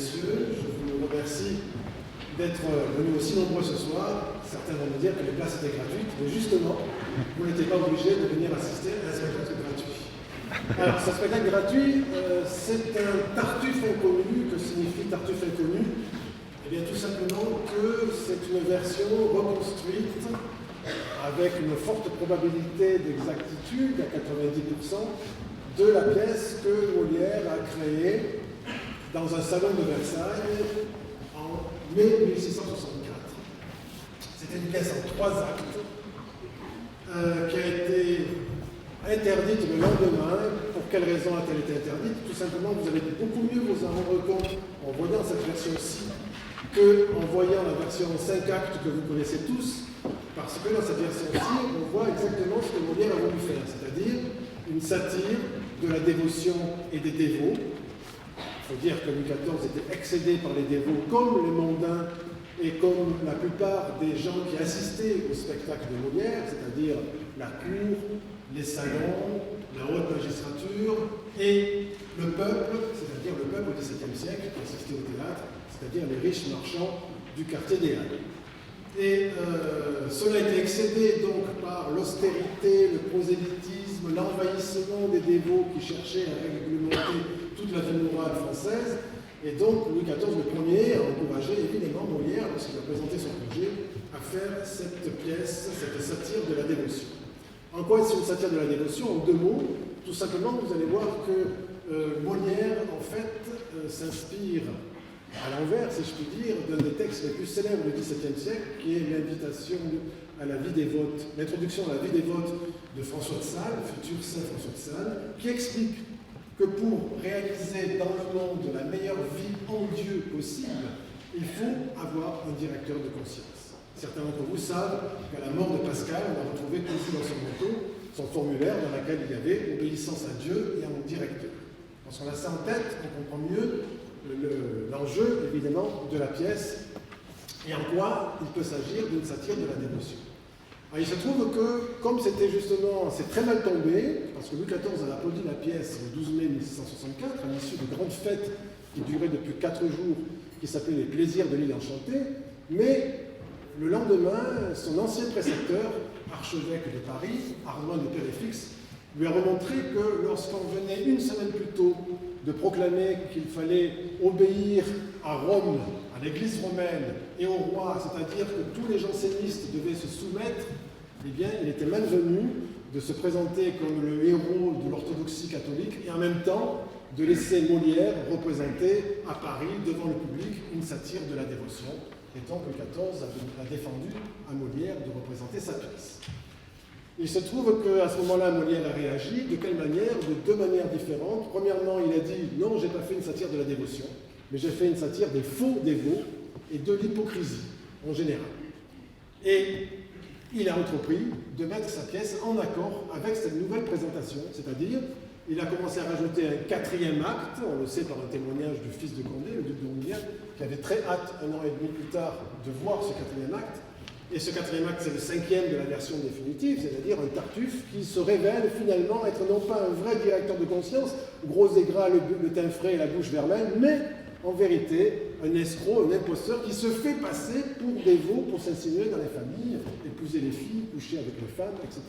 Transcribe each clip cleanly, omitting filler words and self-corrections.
messieurs, je vous remercie d'être venus aussi nombreux ce soir. Certains vont me dire que les places étaient gratuites, mais justement, vous n'étiez pas obligés de venir assister à un spectacle gratuit. Alors, ce spectacle gratuit, c'est un Tartuffe inconnu. Que signifie Tartuffe inconnu? Eh bien, tout simplement que c'est une version reconstruite avec une forte probabilité d'exactitude, à 90%, de la pièce que Molière a créée dans un salon de Versailles en mai 1664. C'était une pièce en 3 actes qui a été interdite le lendemain. Pour quelle raison a-t-elle été interdite? Tout simplement, vous allez beaucoup mieux vous en rendre compte en voyant cette version-ci qu'en voyant la version en 5 actes que vous connaissez tous, parce que dans cette version-ci, on voit exactement ce que Molière a voulu faire, c'est-à-dire une satire de la dévotion et des dévots. Il faut dire que Louis XIV était excédé par les dévots comme les mondains et comme la plupart des gens qui assistaient au spectacle de Molière, c'est-à-dire la cour, les salons, la haute magistrature et le peuple, c'est-à-dire le peuple au XVIIe siècle qui assistait au théâtre, c'est-à-dire les riches marchands du quartier des Halles. Et cela a été excédé donc par l'austérité, le prosélytisme, l'envahissement des dévots qui cherchaient à réglementer toute la vie morale française. Et donc Louis XIV le Ier a encouragé évidemment Molière, lorsqu'il a présenté son projet, à faire cette pièce, cette satire de la dévotion. En quoi est-ce une satire de la dévotion? En 2 mots, tout simplement, vous allez voir que Molière, en fait, s'inspire à l'envers, si je puis dire, d'un des textes les plus célèbres du XVIIe siècle, qui est l'invitation à la vie dévote, l'introduction à la vie dévote de François de Sales, futur saint François de Sales, qui explique que pour réaliser dans le monde la meilleure vie en Dieu possible, il faut avoir un directeur de conscience. Certains d'entre vous savent qu'à la mort de Pascal, on a retrouvé tout dans son manteau, son formulaire dans lequel il y avait obéissance à Dieu et à mon directeur. Lorsqu'on a ça en tête, on comprend mieux l'enjeu, évidemment, de la pièce et en quoi il peut s'agir d'une satire de la dévotion. Alors, il se trouve que, comme c'était justement, c'est très mal tombé, parce que Louis XIV a applaudi la pièce le 12 mai 1664, à l'issue de grandes fêtes qui duraient depuis 4 jours, qui s'appelaient les plaisirs de l'île enchantée, mais le lendemain, son ancien précepteur, archevêque de Paris, Armand de Péréfixe, lui a remontré que lorsqu'on venait une semaine plus tôt de proclamer qu'il fallait obéir à Rome, à l'Église romaine et au roi, c'est-à-dire que tous les jansénistes devaient se soumettre, eh bien, il était malvenu de se présenter comme le héros de l'orthodoxie catholique et en même temps de laisser Molière représenter à Paris, devant le public, une satire de la dévotion. Et donc Louis XIV a défendu à Molière de représenter sa pièce. Il se trouve qu'à ce moment-là, Molière a réagi. De quelle manière? De 2 manières différentes. Premièrement, il a dit « Non, je n'ai pas fait une satire de la dévotion, mais j'ai fait une satire des faux dévots et de l'hypocrisie, en général. » Et il a entrepris de mettre sa pièce en accord avec cette nouvelle présentation, c'est-à-dire, il a commencé à rajouter un 4e acte, on le sait par un témoignage du fils de Condé, le duc de Rouillard, qui avait très hâte, 1 an et demi plus tard, de voir ce 4e acte. Et ce 4e acte, c'est le 5e de la version définitive, c'est-à-dire un Tartuffe qui se révèle finalement être non pas un vrai directeur de conscience, gros aigras, le teint frais et la bouche vermeille, mais en vérité un escroc, un imposteur qui se fait passer pour dévot, pour s'insinuer dans les familles, épouser les filles, coucher avec les femmes, etc.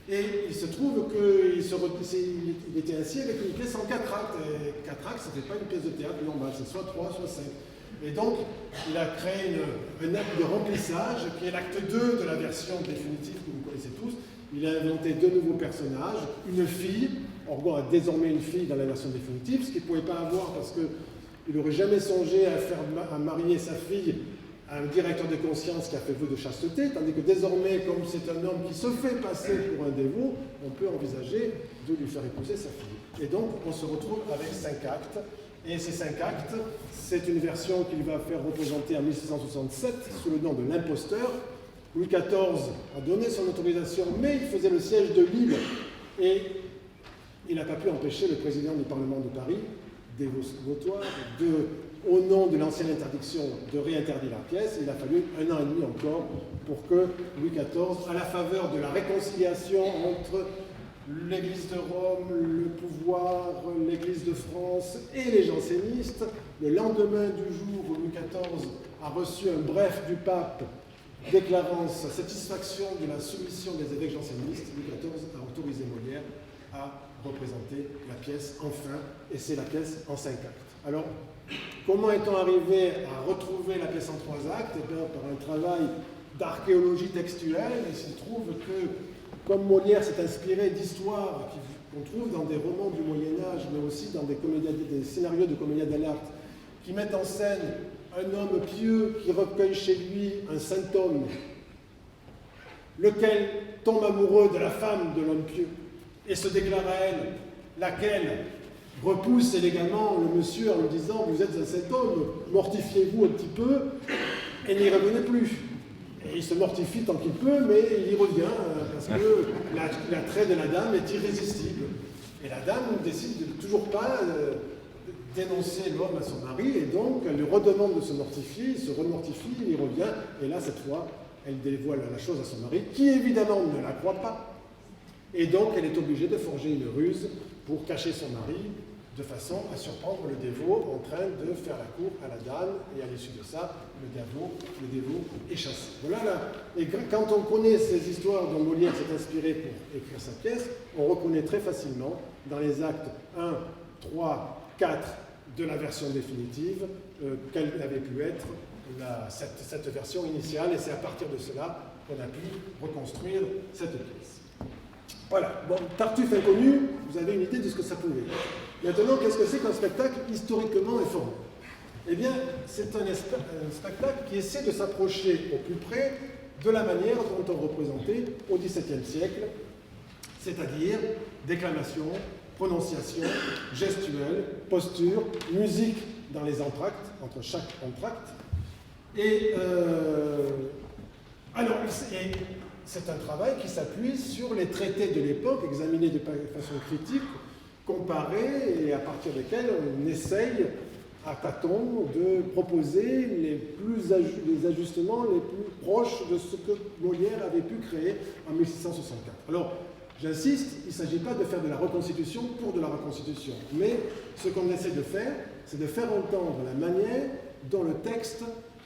Et il se trouve qu'il était ainsi avec une pièce en 4 actes. Et 4 actes, ce n'était pas une pièce de théâtre normale, c'est soit 3, soit 5. Et donc, il a créé un acte de remplissage, qui est l'acte 2 de la version définitive que vous connaissez tous. Il a inventé 2 nouveaux personnages, une fille, Orgon a désormais une fille dans la version définitive, ce qu'il ne pouvait pas avoir parce qu'il n'aurait jamais songé à marier sa fille à un directeur de conscience qui a fait vœu de chasteté, tandis que désormais, comme c'est un homme qui se fait passer pour un dévot, on peut envisager de lui faire épouser sa fille. Et donc, on se retrouve avec 5 actes. Et ces 5 actes, c'est une version qu'il va faire représenter en 1667 sous le nom de l'imposteur. Louis XIV a donné son autorisation, mais il faisait le siège de Lille et il n'a pas pu empêcher le président du Parlement de Paris, des Vautois, au nom de l'ancienne interdiction, de réinterdire la pièce. Il a fallu 1 an et demi encore pour que Louis XIV, à la faveur de la réconciliation entre l'Église de Rome, le pouvoir, l'Église de France et les jansénistes. Le lendemain du jour où Louis XIV a reçu un bref du pape déclarant sa satisfaction de la soumission des évêques jansénistes, Louis XIV a autorisé Molière à représenter la pièce enfin, et c'est la pièce en 5 actes. Alors, comment est-on arrivé à retrouver la pièce en 3 actes? Eh bien, par un travail d'archéologie textuelle. Il se trouve que, comme Molière s'est inspiré d'histoires qu'on trouve dans des romans du Moyen-Âge, mais aussi dans des scénarios de comédia dell'arte, qui mettent en scène un homme pieux qui recueille chez lui un saint homme, lequel tombe amoureux de la femme de l'homme pieux et se déclare à elle, laquelle repousse élégamment le monsieur en lui disant « Vous êtes un saint homme, mortifiez-vous un petit peu et n'y revenez plus ». Et il se mortifie tant qu'il peut, mais il y revient parce que l'attrait de la dame est irrésistible. Et la dame décide de toujours pas dénoncer l'homme à son mari, et donc elle lui redemande de se mortifier, il se remortifie, il y revient, et là, cette fois, elle dévoile la chose à son mari, qui évidemment ne la croit pas. Et donc, elle est obligée de forger une ruse pour cacher son mari, de façon à surprendre le dévot en train de faire la cour à la dame, et à l'issue de ça, le dévot est chassé. Voilà là. Et quand on connaît ces histoires dont Molière s'est inspiré pour écrire sa pièce, on reconnaît très facilement dans les actes 1, 3, 4 de la version définitive quelle avait pu être cette version initiale, et c'est à partir de cela qu'on a pu reconstruire cette pièce. Voilà, bon, Tartuffe inconnu, vous avez une idée de ce que ça pouvait être. Maintenant, qu'est-ce que c'est qu'un spectacle historiquement informé? Eh bien, c'est un spectacle qui essaie de s'approcher au plus près de la manière dont on représentait au XVIIe siècle, c'est-à-dire déclamation, prononciation, gestuelle, posture, musique dans les entr'actes, entre chaque entr'acte. Et alors, c'est un travail qui s'appuie sur les traités de l'époque, examinés de façon critique, comparés, et à partir desquels on essaye à tâtons de proposer les ajustements les plus proches de ce que Molière avait pu créer en 1664. Alors, j'insiste, il ne s'agit pas de faire de la reconstitution pour de la reconstitution, mais ce qu'on essaie de faire, c'est de faire entendre la manière dont le texte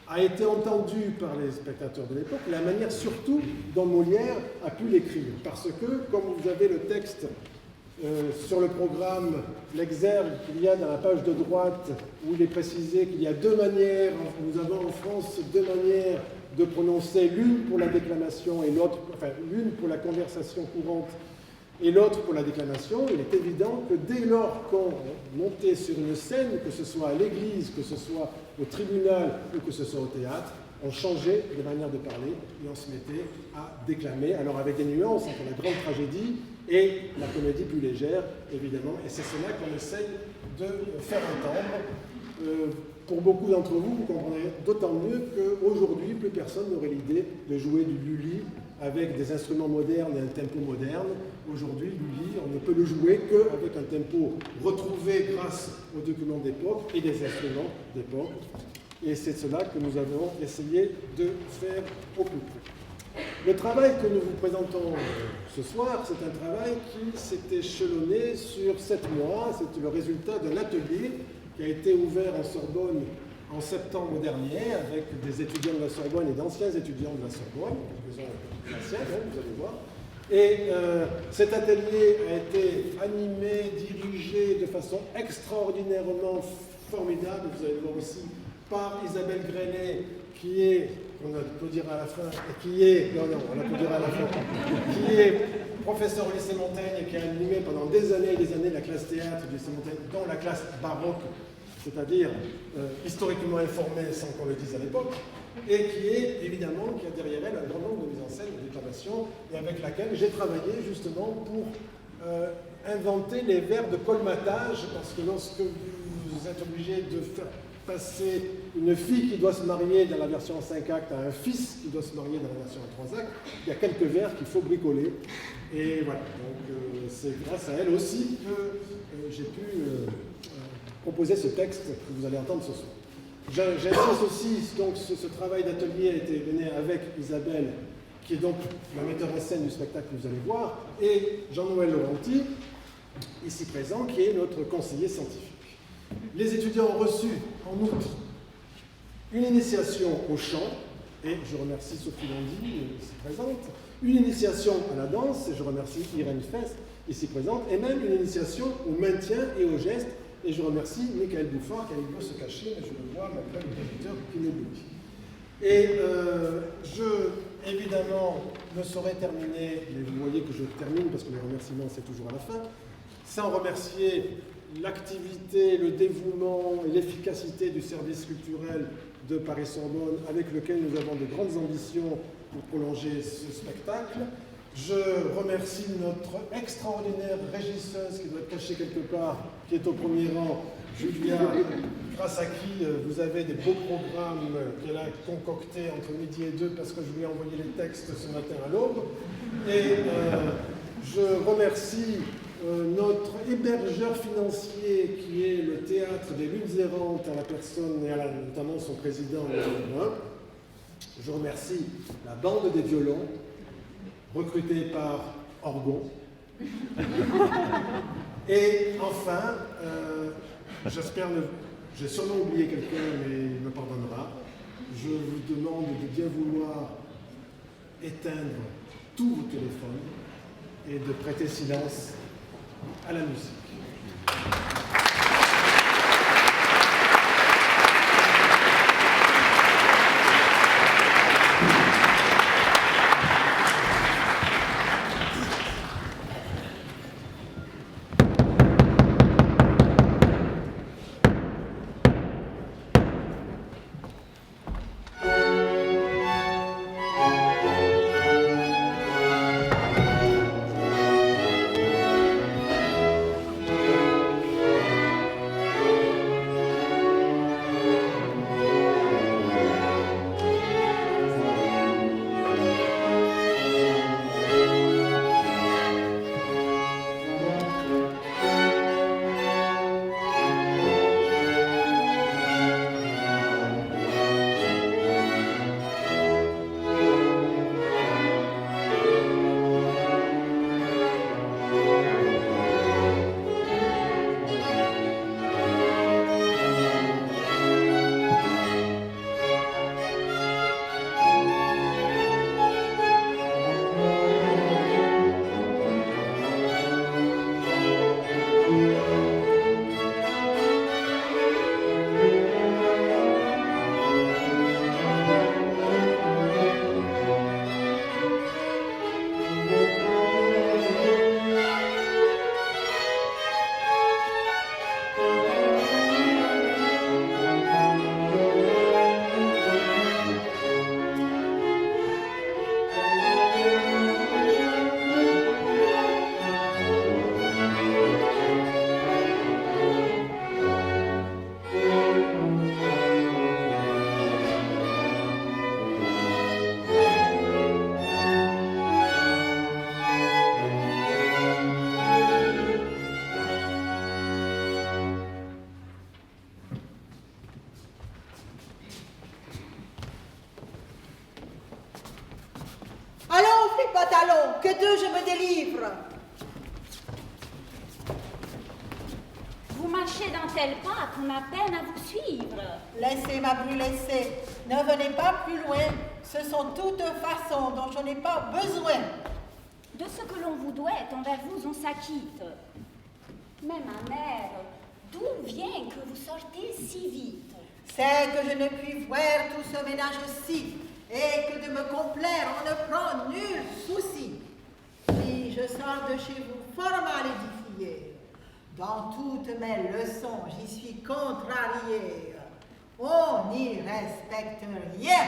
a été entendu par les spectateurs de l'époque, la manière surtout dont Molière a pu l'écrire. Parce que, comme vous avez le texte sur le programme, l'exergue qu'il y a dans la page de droite, où il est précisé qu'il y a 2 manières, nous avons en France 2 manières de prononcer, l'une pour la déclamation et l'autre, enfin l'une pour la conversation courante et l'autre pour la déclamation, il est évident que dès lors qu'on montait sur une scène, que ce soit à l'église, que ce soit au tribunal ou que ce soit au théâtre, on changeait de manière de parler et on se mettait à déclamer, alors avec des nuances entre la grande tragédie et la comédie plus légère, évidemment, et c'est cela qu'on essaye de faire entendre. Pour beaucoup d'entre vous, vous comprendrez d'autant mieux qu'aujourd'hui, plus personne n'aurait l'idée de jouer du lully avec des instruments modernes et un tempo moderne. Aujourd'hui, lully, on ne peut le jouer qu'avec un tempo retrouvé grâce aux documents d'époque et des instruments d'époque. Et c'est cela que nous avons essayé de faire au plus près. Le travail que nous vous présentons ce soir, c'est un travail qui s'est échelonné sur 7 mois. C'est le résultat d'un atelier qui a été ouvert en Sorbonne en septembre dernier avec des étudiants de la Sorbonne et d'anciens étudiants de la Sorbonne, anciens, vous allez voir. Et cet atelier a été animé, dirigé de façon extraordinairement formidable, vous allez voir aussi, par Isabelle Grenet, qui est, on applaudira à la fin, qui est professeur au lycée Montaigne et qui a animé pendant des années et des années la classe théâtre du lycée Montaigne, dont la classe baroque, c'est-à-dire historiquement informée sans qu'on le dise à l'époque, et qui est évidemment, qui a derrière elle un grand nombre de mises en scène, de déclamations, et avec laquelle j'ai travaillé justement pour inventer les vers de colmatage, parce que lorsque vous êtes obligé de faire passer une fille qui doit se marier dans la version en 5 actes à un fils qui doit se marier dans la version en 3 actes, il y a quelques vers qu'il faut bricoler. Et voilà, donc c'est grâce à elle aussi que j'ai pu proposer ce texte que vous allez entendre ce soir. J'insiste aussi, donc ce travail d'atelier a été mené avec Isabelle, qui est donc la metteur en scène du spectacle que vous allez voir, et Jean-Noël Laurenti, ici présent, qui est notre conseiller scientifique. Les étudiants ont reçu en août une initiation au chant, et je remercie Sophie Landy, ici présente, une initiation à la danse, et je remercie Irène Fess, ici présente, et même une initiation au maintien et au geste, et je remercie Michael Bouffard, qui a eu beau se cacher, mais je le vois, malgré le directeur qui m'oublie. Et je, évidemment, ne saurais terminer, mais vous voyez que je termine parce que les remerciements, c'est toujours à la fin, sans remercier l'activité, le dévouement et l'efficacité du service culturel de Paris-Sorbonne, avec lequel nous avons de grandes ambitions pour prolonger ce spectacle. Je remercie notre extraordinaire régisseuse qui doit être cachée quelque part, qui est au premier rang, Julia, grâce à qui vous avez des beaux programmes qu'elle a concoctés entre midi et 2 parce que je lui ai envoyé les textes ce matin à l'aube. Et je remercie notre hébergeur financier qui est le Théâtre des Luttes Errantes à la personne et notamment son président. Je remercie la bande des violons recrutée par Orgon. Et enfin, j'espère j'ai sûrement oublié quelqu'un, mais il me pardonnera. Je vous demande de bien vouloir éteindre tous vos téléphones et de prêter silence à la musique. Que Dieu je me délivre. Vous marchez d'un tel pas qu'on a peine à vous suivre. Laissez, ma bru, laissez. Ne venez pas plus loin. Ce sont toutes façons dont je n'ai pas besoin. De ce que l'on vous doit, envers vous on s'acquitte. Mais ma mère, d'où vient que vous sortez si vite? C'est que je ne puis voir tout ce ménage-ci, et que de me complaire on ne prend nul souci. Si je sors de chez vous fort mal édifiée, dans toutes mes leçons j'y suis contrariée. On n'y respecte rien,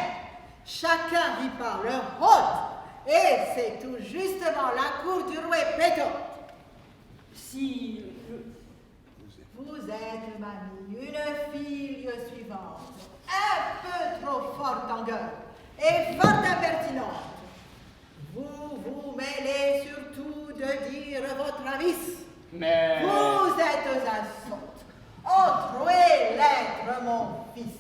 chacun vit par leur honte, et c'est tout justement la cour du roi Pétot. Si vous êtes, mamie, une fille suivante, un peu trop forte en gueule et fort impertinente. Vous vous mêlez surtout de dire votre avis. Mais... Vous êtes un sot. Entrez l'être, mon fils.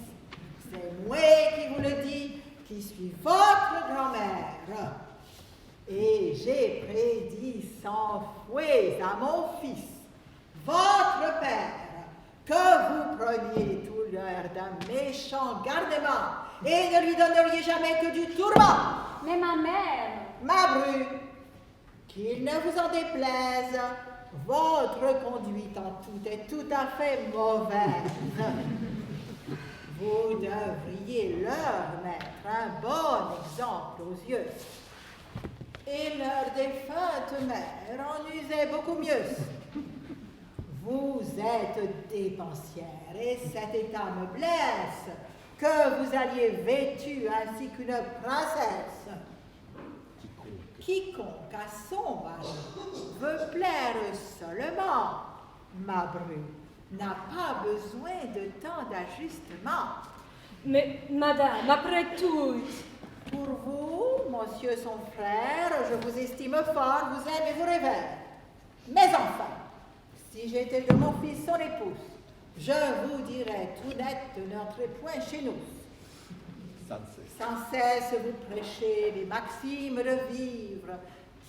C'est moi qui vous le dis, qui suis votre grand-mère. Et j'ai prédit sans fouet à mon fils, votre père, que vous preniez tout l'heure d'un méchant gardement et ne lui donneriez jamais que du tourment. Mais ma mère... Ma bru, qu'il ne vous en déplaise, votre conduite en tout est tout à fait mauvaise. Vous devriez leur mettre un bon exemple aux yeux. Et leur défunte mère en usait beaucoup mieux. Vous êtes dépensière et cet état me blesse que vous alliez vêtue ainsi qu'une princesse. Quiconque à son mari veut plaire seulement, ma bru, n'a pas besoin de tant d'ajustement. Mais, madame, après tout... Pour vous, monsieur son frère, je vous estime fort, vous aime et vous révère. Mais enfin, si j'étais de mon fils son épouse, je vous dirais tout net de notre point chez nous. Sans cesse vous prêchez les maximes de vivre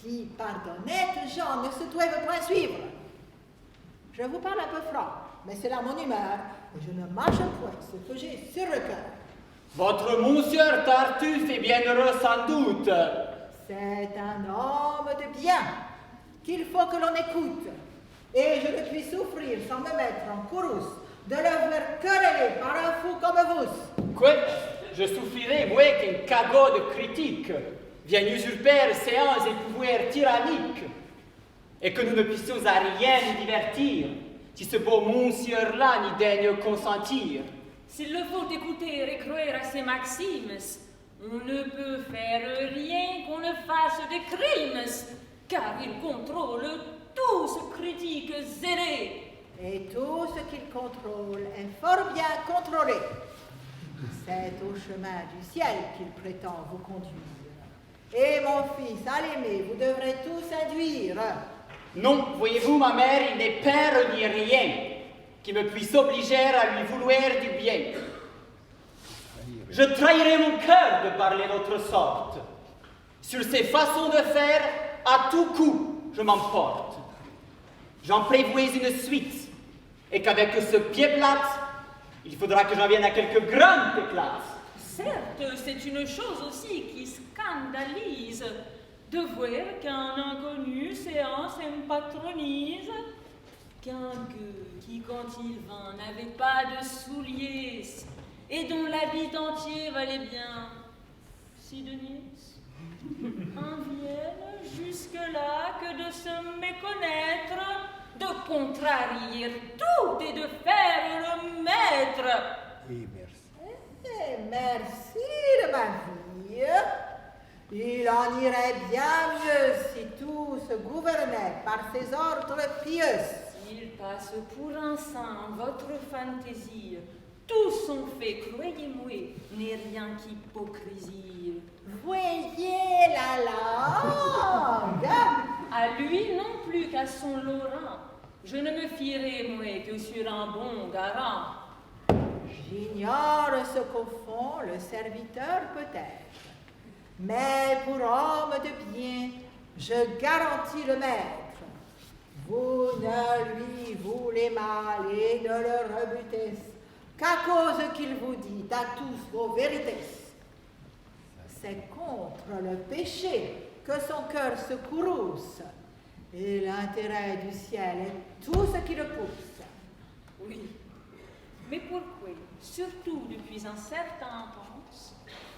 qui, par d'honnêtes gens, ne se doivent point suivre. Je vous parle un peu franc, mais c'est là mon humeur, et je ne mâche point ce que j'ai sur le cœur. Votre monsieur Tartuffe est bien heureux sans doute. C'est un homme de bien qu'il faut que l'on écoute, et je ne puis souffrir sans me mettre en courrouce de le voir quereller par un fou comme vous. Quoi? Je souffrirais, moi, qu'un cagot de critique vienne usurper séances et pouvoirs tyranniques, et que nous ne puissions à rien nous divertir, si ce beau monsieur-là n'y daigne consentir. S'il le faut écouter et croire à ces maximes, on ne peut faire rien qu'on ne fasse des crimes, car il contrôle tout ce critique zélé. Et tout ce qu'il contrôle est fort bien contrôlé. C'est au chemin du ciel qu'il prétend vous conduire. Et mon fils, à l'aimer, vous devrez tous induire. Non, voyez-vous, ma mère, il n'est père ni rien qui me puisse obliger à lui vouloir du bien. Je trahirais mon cœur de parler d'autre sorte. Sur ces façons de faire, à tout coup, je m'emporte. J'en prévois une suite, et qu'avec ce pied plat, il faudra que j'en vienne à quelques grandes éclats. Certes, c'est une chose aussi qui scandalise de voir qu'un inconnu séance et patronise, qu'un gueux qui, quand il vint, n'avait pas de souliers et dont l'habit entier valait bien 6 deniers, en vienne jusque-là que de se méconnaître, de contrarier tout et de faire le maître. Oui, merci. Merci de ma fille. Il en irait bien mieux si tout se gouvernait par ses ordres pieux. Il passe pour un saint votre fantaisie. Tout son fait, croyez-moi, n'est rien qu'hypocrisie. Voyez la langue. À lui non plus qu'à son Laurent, je ne me fierai, moi, que sur un bon garant. J'ignore ce qu'au fond le serviteur peut être, mais pour homme de bien, je garantis le maître. Vous ne lui voulez mal et ne le rebutez qu'à cause qu'il vous dit à tous vos vérités. C'est contre le péché que son cœur se courrouce, et l'intérêt du ciel est tout ce qui le pousse. Oui, mais pourquoi, surtout depuis un certain temps,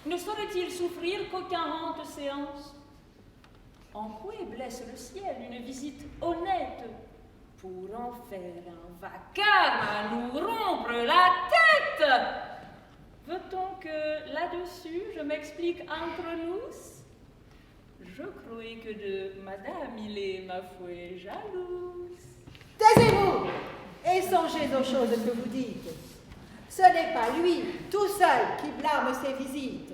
ne saurait-il souffrir qu'aucun honte séance? En quoi blesse le ciel une visite honnête pour en faire un vacarme à nous rompre la tête? Veut-on que là-dessus je m'explique entre nous? Je croyais que de madame il est, ma foi, jalouse. Taisez-vous et songez aux choses que vous dites. Ce n'est pas lui, tout seul, qui blâme ses visites.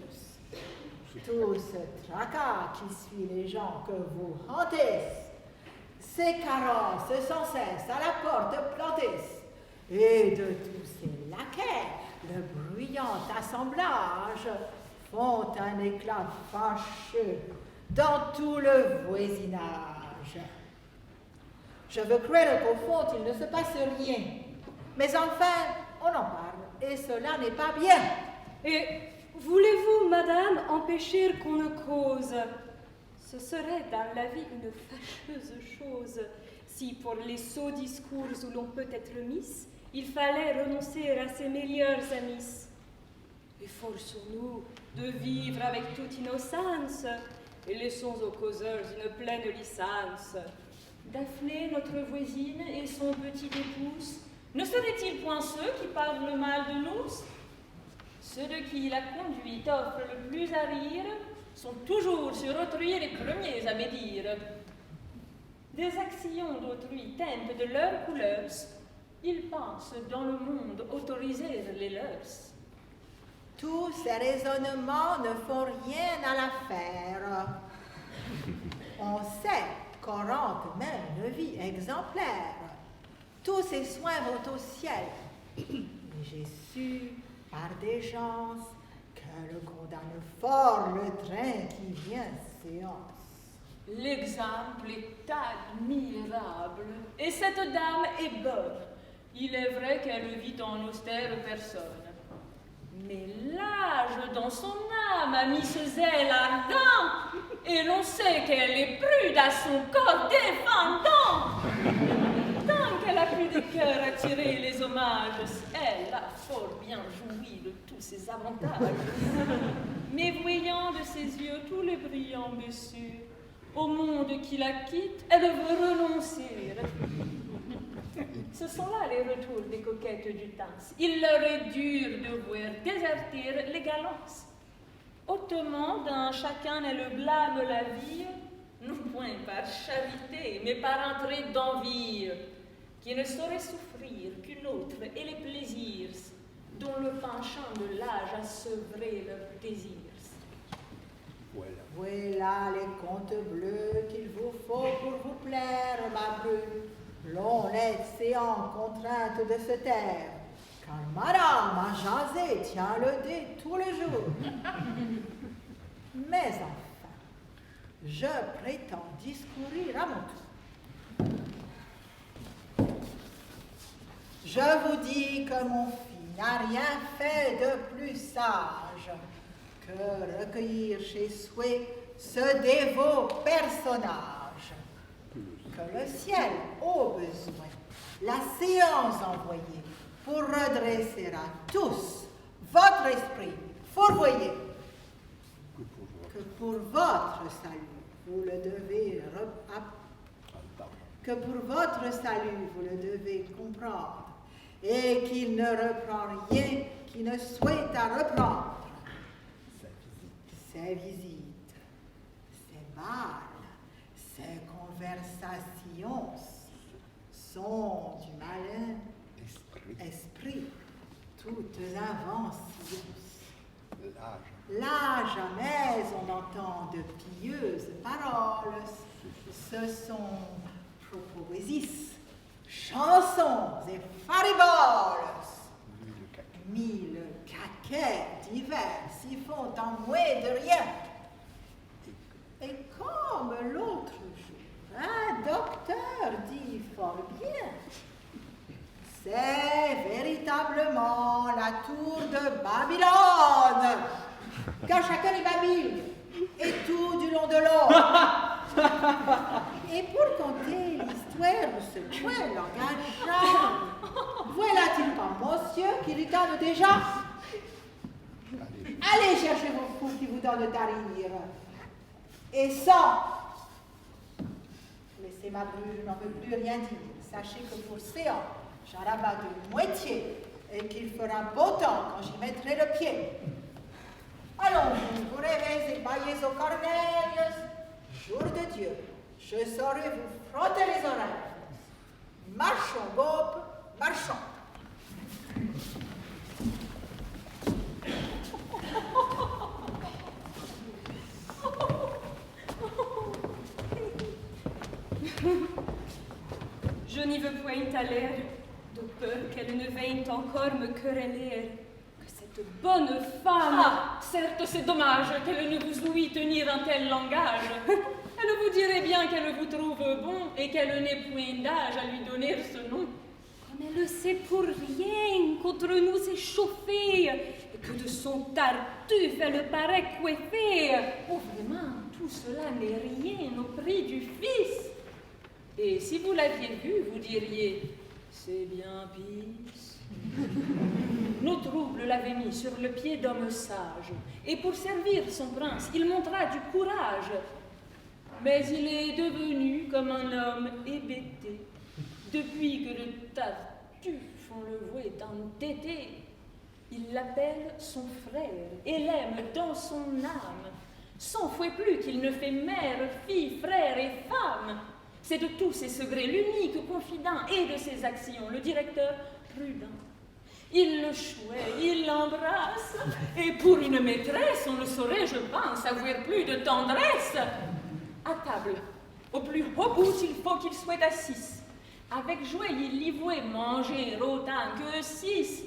Tout ce tracas qui suit les gens que vous hantez, ces carences sans cesse à la porte plantées, et de tous ces laquais, le bruyant assemblage font un éclat fâcheux dans tout le voisinage. Je veux croire qu'au fond, il ne se passe rien. Mais enfin, on en parle, et cela n'est pas bien. Et voulez-vous, madame, empêcher qu'on ne cause? Ce serait dans la vie une fâcheuse chose si, pour les sots discours où l'on peut être miss, il fallait renoncer à ses meilleurs amis. Efforçons-nous de vivre avec toute innocence et laissons aux causeurs une pleine licence. Daphné, notre voisine, et son petit épouse, ne seraient-ils point ceux qui parlent le mal de nous? Ceux de qui la conduite offre le plus à rire sont toujours sur autrui les premiers à médire. Des actions d'autrui tempent de leurs couleurs, ils pensent dans le monde autoriser les leurs. Tous ces raisonnements ne font rien à l'affaire. On sait Corinthe même une vie exemplaire. Tous ses soins vont au ciel. Mais j'ai su, par des gens, qu'elle condamne fort le train qui vient séance. L'exemple est admirable, et cette dame est bonne. Il est vrai qu'elle vit en austère personne. Mais l'âge dans son âme a mis ce zèle ardent, et l'on sait qu'elle est prude à son corps défendant. Tant qu'elle a plus de cœur à tirer les hommages, elle a fort bien joui de tous ses avantages. Mais voyant de ses yeux tous les brillants messieurs, au monde qui la quitte, elle veut renoncer. Ce sont là les retours des coquettes du temps. Il leur est dur de voir déserter les galances. Hautement d'un chacun elle blâme la vie, non point par charité, mais par entrée d'envie, qui ne saurait souffrir qu'une autre et les plaisirs, dont le penchant de l'âge a sevré leurs désirs. Voilà les contes bleus qu'il vous faut pour vous plaire, ma brune. L'on est séant contrainte de se taire, car madame a jasé tient le dé tous les jours. Mais enfin, je prétends discourir à mon tour. Je vous dis que mon fils n'a rien fait de plus sage que recueillir chez soi ce dévot personnage. Que le ciel, au besoin, la séance envoyée pour redresser à tous votre esprit fourvoyé, que pour votre salut, vous le devez comprendre, et qu'il ne reprend rien qui ne souhaite à reprendre. Ses visites, ses balles, ses conversations sont du malin esprit, toutes inventions. Là jamais on entend de pieuses paroles, ce sont propoésis, chansons et fariboles. 1000 caquets divers s'y font en moins de rien. Et comme l'autre jour, un docteur dit fort bien, c'est véritablement la tour de Babylone, car chacun y babille, et tout du long de l'eau. Et pour conter l'histoire de ce point langageant, voilà-t-il pas monsieur qui lui donne déjà? Allez chercher vos fous qui vous donnent à rire. Et sans, laissez ma brûle, je n'en veux plus rien dire. Sachez que pour séance, j'en rabats de moitié et qu'il fera beau temps quand j'y mettrai le pied. Allons, vous rêvez et baillez aux corneilles. Jour de Dieu, je saurai vous frotter les oreilles. Marchons, Bob, marchons. Je n'y veux point aller, de peur qu'elle ne veuille encore me quereller, que cette Cette bonne femme. Ah, certes, c'est dommage qu'elle ne vous ouït tenir un tel langage. Elle vous dirait bien qu'elle vous trouve bon et qu'elle n'ait point d'âge à lui donner ce nom. Comme elle le sait pour rien qu'entre nous c'est chauffé, et que de son tartuffe elle paraît coiffée. Oh, vraiment, tout cela n'est rien au prix du Fils. Et si vous l'aviez vu, vous diriez, c'est bien pis. Nos troubles l'avaient mis sur le pied d'homme sage, et pour servir son prince, il montra du courage. Mais il est devenu comme un homme hébété, depuis que le Tartuffe, on le voit entêté. Il l'appelle son frère et l'aime dans son âme, 100 fois plus qu'il ne fait mère, fille, frère et femme. C'est de tous ses secrets l'unique confident et de ses actions le directeur prudent. Il le chouette, il l'embrasse, et pour une maîtresse, on ne saurait, je pense, avoir plus de tendresse. À table, au plus haut bout, il faut qu'il soit assis. Avec joie, il y voit manger autant que 6.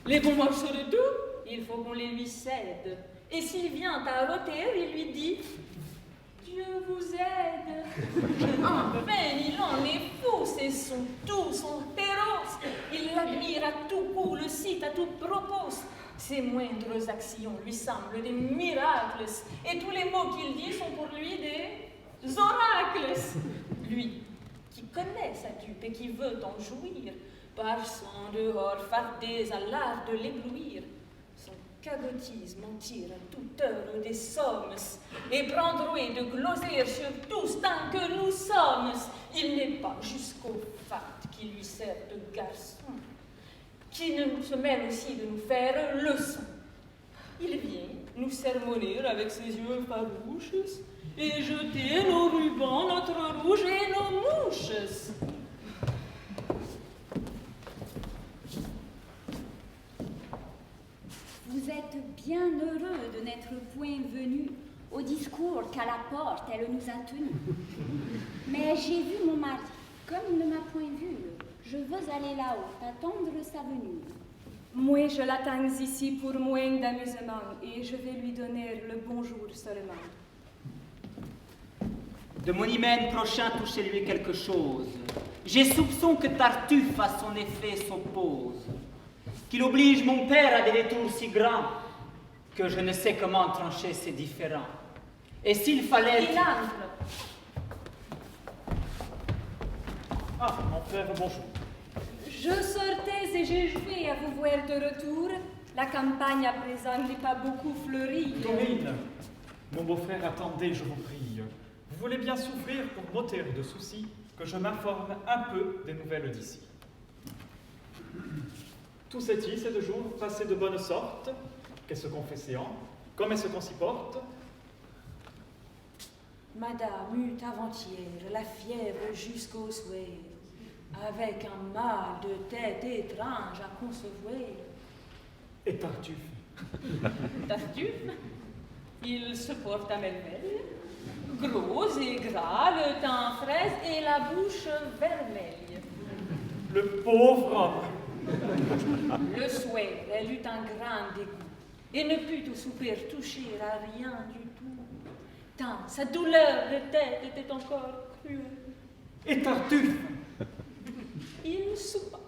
Les bons morceaux de tout, il faut qu'on les lui cède. Et s'il vient à rôter, il lui dit « Dieu vous aide ». Enfin, il en est fou, c'est son tout, son féroce. Il l'admire à tout coup, le cite à tout propos. Ses moindres actions lui semblent des miracles, et tous les mots qu'il dit sont pour lui des oracles. Lui, qui connaît sa dupe et qui veut en jouir, par son dehors fardés à l'art de l'éblouir, son cagotisme en tire à toute heure des sommes, et prendre de gloser sur tous tant que nous sommes. Il n'est pas jusqu'au fat qui lui sert de garçon, qui ne se mêle aussi de nous faire leçon. Il vient nous sermonner avec ses yeux farouches et jeter nos rubans, notre rouge et nos mouches. Vous êtes bien heureux de n'être point venu au discours qu'à la porte elle nous a tenu. Mais j'ai vu mon mari, comme il ne m'a point vu, je veux aller là-haut, attendre sa venue. Moi, je l'attends ici pour moins d'amusement, et je vais lui donner le bonjour seulement. De mon hymen prochain, touchez-lui quelque chose. J'ai soupçon que Tartuffe à son effet s'oppose, qu'il oblige mon père à des détours si grands, que je ne sais comment trancher ces différends. Et s'il fallait... Il entre. Ah, mon frère, bonjour. Je sortais et j'ai joué à vous voir de retour. La campagne à présent n'est pas beaucoup fleurie. Dorine, mon beau-frère, attendez, je vous prie. Vous voulez bien souffrir pour m'ôter de soucis que je m'informe un peu des nouvelles d'ici. Tout s'est-il ces 2 jours passé de bonne sorte? Qu'est-ce qu'on fait séant? Comment est-ce qu'on s'y porte? Madame eut avant-hier la fièvre jusqu'au soir, avec un mal de tête étrange à concevoir. Et Tartuffe? Tartuffe, il se porte à merveille, gros et gras, le teint fraise et la bouche vermeille. Le pauvre homme! Le soir, elle eut un grand dégoût et ne put au souper toucher à rien du tout, tant sa douleur de tête était encore cruelle. Et Tartuffe? Il soupa,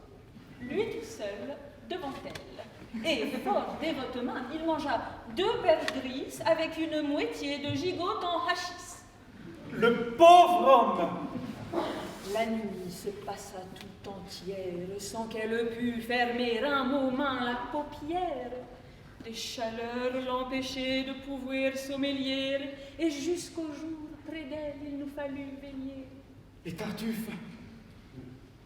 lui tout seul, devant elle, et fort dévotement, il mangea 2 perdrix avec une moitié de gigot en hachis. Le pauvre homme! La nuit se passa tout entière sans qu'elle pût fermer un moment la paupière. Des chaleurs l'empêchaient de pouvoir sommeiller, et jusqu'au jour, près d'elle, il nous fallut veiller. Et Tartuffe?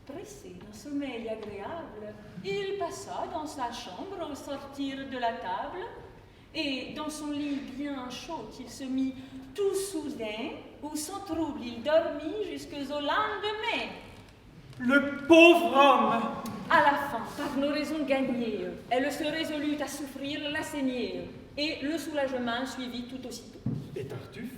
Pressé d'un sommeil agréable, il passa dans sa chambre au sortir de la table, et dans son lit bien chaud qu'il se mit tout soudain, où sans trouble il dormit jusqu'au lendemain. Le pauvre homme! À la fin, par nos raisons gagnées, elle se résolut à souffrir la saignée, et le soulagement suivit tout aussitôt. Et Tartuffe?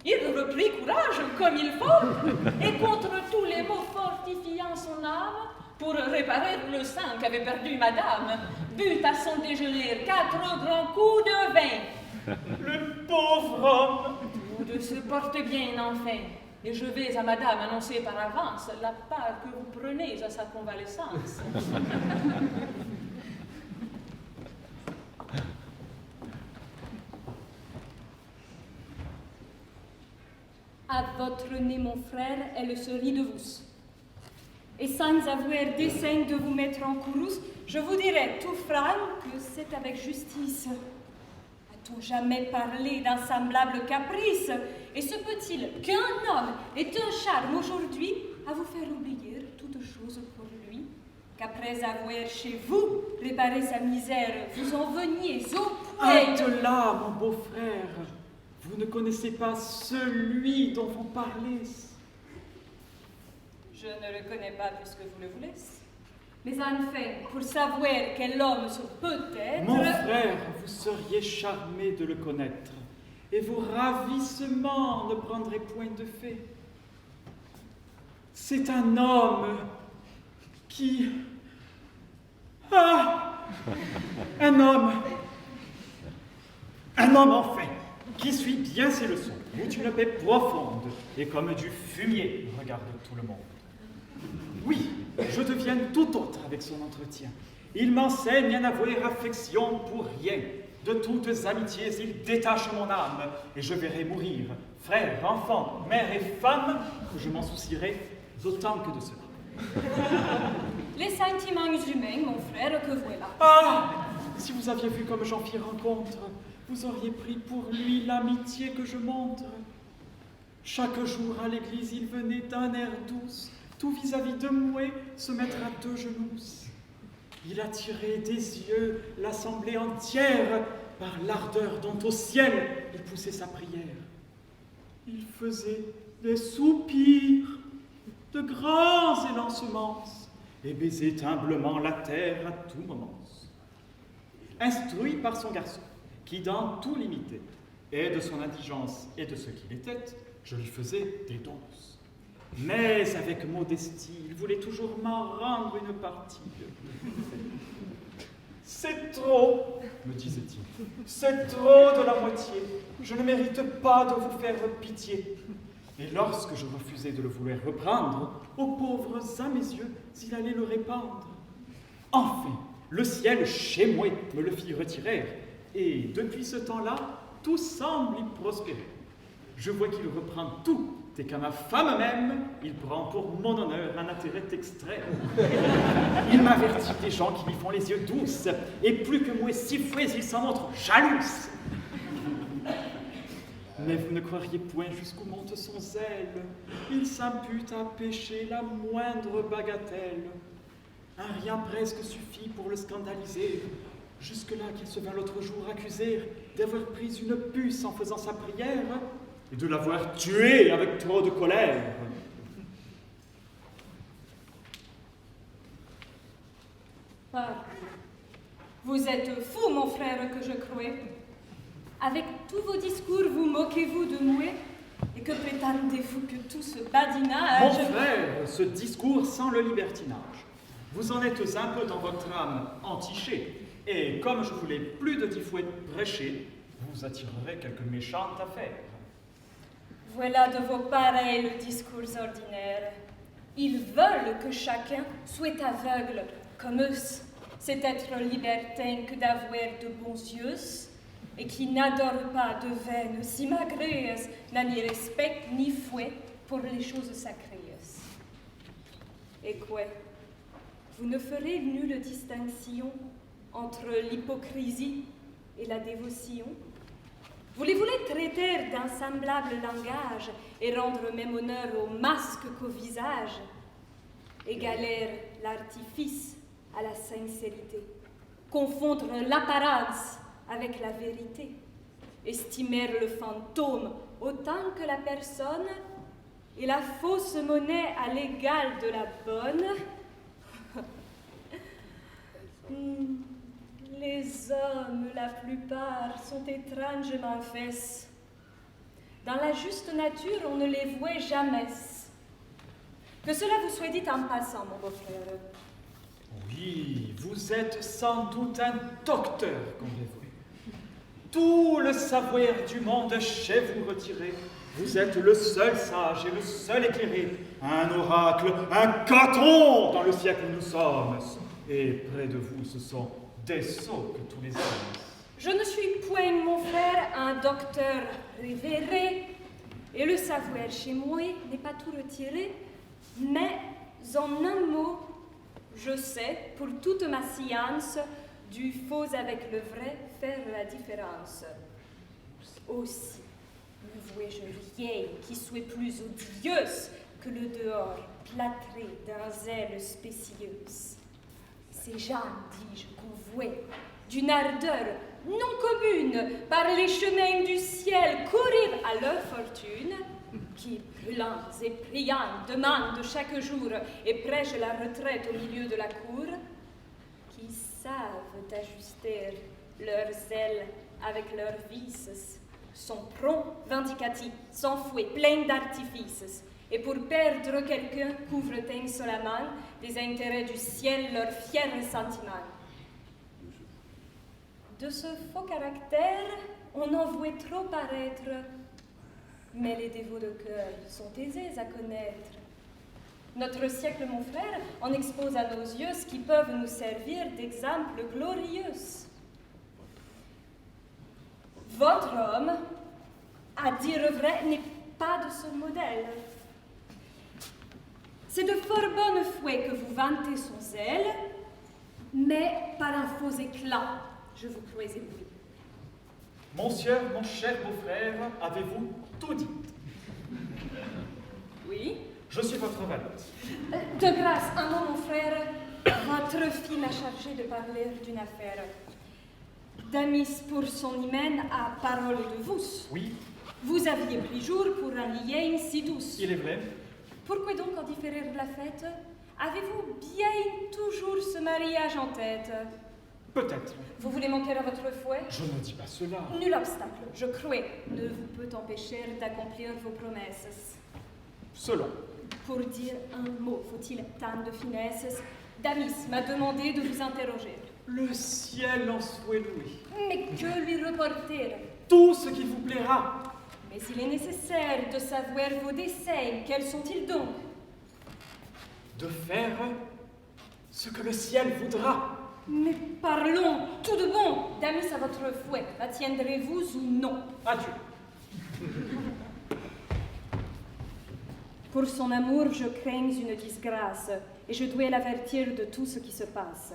Il reprit courage comme il faut, et contre tous les maux fortifiant son âme, pour réparer le sein qu'avait perdu madame, but à son déjeuner 4 grands coups de vin. Le pauvre homme! Tous deux se portent bien, enfin, et je vais à madame annoncer par avance la part que vous prenez à sa convalescence. À votre nez, mon frère, elle se rit de vous. Et sans avoir dessein de vous mettre en courrouce, je vous dirai tout franc que c'est avec justice. A-t-on jamais parlé d'un semblable caprice? Et se peut-il qu'un homme ait un charme aujourd'hui à vous faire oublier toute chose pour lui, qu'après avoir chez vous réparé sa misère, vous en veniez au point Halte là, mon beau-frère! Vous ne connaissez pas celui dont vous parlez. Je ne le connais pas plus que vous le voulez. Mais enfin, pour savoir quel homme ce peut être... Mon frère, vous seriez charmé de le connaître, et vos ravissements ne prendraient point de fait. C'est un homme qui... Ah! Un homme enfin, qui suit bien ses leçons, goûte une paix profonde, et comme du fumier regarde tout le monde. Oui, je deviens tout autre avec son entretien. Il m'enseigne à n'avoir affection pour rien. De toutes amitiés, il détache mon âme, et je verrai mourir, frère, enfant, mère et femme, que je m'en soucierai d'autant que de cela. Les sentiments humains, mon frère, que voilà. Ah! Si vous aviez vu comme j'en fis rencontre, vous auriez pris pour lui l'amitié que je montre. Chaque jour à l'église, il venait d'un air douce, tout vis-à-vis de moi, se mettre à 2 genoux. Il attirait des yeux l'assemblée entière par l'ardeur dont au ciel il poussait sa prière. Il faisait des soupirs, de grands élancements, et baisait humblement la terre à tout moment. Instruit par son garçon, qui dans tout l'imitait, et de son indigence et de ce qu'il était, je lui faisais des dons. Mais avec modestie, il voulait toujours m'en rendre une partie. C'est trop, me disait-il, c'est trop de la moitié. Je ne mérite pas de vous faire pitié. Et lorsque je refusais de le vouloir reprendre, aux pauvres à mes yeux, il allait le répandre. Enfin, le ciel chez moi me le fit retirer, et depuis ce temps-là, tout semble y prospérer. Je vois qu'il reprend tout, et qu'à ma femme même, il prend pour mon honneur un intérêt extrême. Il m'avertit des gens qui lui font les yeux douces, et plus que moi 6 fois, il s'en montre jaloux. Mais vous ne croiriez point jusqu'où monte son zèle. Il s'impute à pécher la moindre bagatelle. Un rien presque suffit pour le scandaliser. Jusque-là qu'il se vint l'autre jour accuser d'avoir pris une puce en faisant sa prière et de l'avoir tuée avec trop de colère. Ah, vous êtes fou, mon frère, que je crois. Avec tous vos discours, vous moquez-vous de moi? Et que prétendez-vous que tout ce badinage... Mon frère, ce discours sent le libertinage. Vous en êtes un peu dans votre âme entichée, et comme je voulais plus de 10 fois prêcher, vous attirerez quelques méchantes affaires. Voilà de vos pareils le discours ordinaire. Ils veulent que chacun soit aveugle, comme eux. C'est être libertin que d'avoir de bons yeux, et qui n'adore pas de vaines simagrées, n'a ni respect ni fouet pour les choses sacrées. Et quoi? Vous ne ferez nulle distinction entre l'hypocrisie et la dévotion? Voulez-vous les traiter d'un semblable langage et rendre même honneur au masque qu'au visage? Égaler l'artifice à la sincérité, confondre l'apparence avec la vérité, estimer le fantôme autant que la personne et la fausse monnaie à l'égal de la bonne. Les hommes, la plupart, sont étrangement faits. Dans la juste nature, on ne les voit jamais. Que cela vous soit dit en passant, mon beau-frère. Oui, vous êtes sans doute un docteur, conviez-vous. Tout le savoir du monde chez vous retiré. Vous êtes le seul sage et le seul éclairé, un oracle, un Caton dans le siècle où nous sommes. Et près de vous, ce sont des sots que tous les hommes. Je ne suis point, mon frère, un docteur révéré, et le savoir chez moi n'est pas tout retiré, mais en un mot, je sais, pour toute ma science, du faux avec le vrai faire la différence. Aussi, ne vois-je rien qui soit plus odieuse que le dehors plâtré d'un zèle spécieuse. Ces gens, dis-je, qu'on voit, d'une ardeur non commune, par les chemins du ciel courir à leur fortune, qui, brûlants et priants, demandent chaque jour et prêchent la retraite au milieu de la cour, qui savent ajuster leur zèle avec leurs vices, sont prompts, vindicatifs, sans fouet, pleins d'artifices, et pour perdre quelqu'un couvrent insolemment des intérêts du ciel leurs fiers sentiments. De ce faux caractère, on en voit trop paraître, mais les dévots de cœur sont aisés à connaître. Notre siècle, mon frère, en expose à nos yeux ce qui peuvent nous servir d'exemple glorieux. Votre homme, à dire vrai, n'est pas de ce modèle. C'est de fort bonne foi que vous vantez son zèle, mais par un faux éclat, je vous crois ébloui. Monsieur, mon cher beau-frère, avez-vous tout dit? Oui? Je suis votre valet. De grâce, un mot, mon frère. Votre fille m'a chargé de parler d'une affaire. Damis, pour son hymen, a parole de vous. Oui. Vous aviez pris jour pour un lien si douce. Il est vrai. Pourquoi donc en différer de la fête? Avez-vous bien toujours ce mariage en tête? Peut-être. Vous voulez manquer à votre fouet? Je ne dis pas cela. Nul obstacle, je crois, ne vous peut empêcher d'accomplir vos promesses. Selon. Pour dire un mot, faut-il tant de finesse? Damis m'a demandé de vous interroger. Le ciel en soit loué. Mais que lui reporter? Tout ce qui vous plaira. Mais il est nécessaire de savoir vos desseins. Quels sont-ils donc? De faire ce que le ciel voudra. Mais parlons, tout de bon. Damis à votre fouet, l'attiendrez-vous ou non? Adieu. Pour son amour, je crains une disgrâce, et je dois l'avertir de tout ce qui se passe.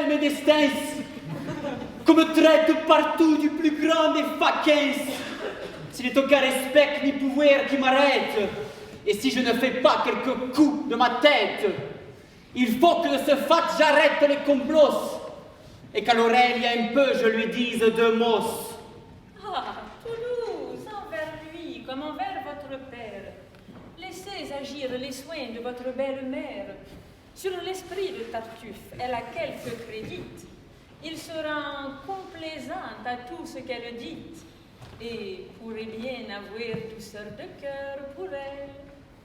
me destins, qu'on me traite partout du plus grand des faquins. S'il n'est aucun respect ni pouvoir qui m'arrête, et si je ne fais pas quelques coups de ma tête, il faut que de ce fait j'arrête les complots, et qu'à l'oreille il y a un peu je lui dise 2 mots. Ah, Toulouse, envers lui, comme envers votre père, laissez agir les soins de votre belle-mère. Sur l'esprit de Tartuffe, elle a quelques crédits. Il sera complaisant à tout ce qu'elle dit, et pourrait bien avoir douceur de cœur pour elle.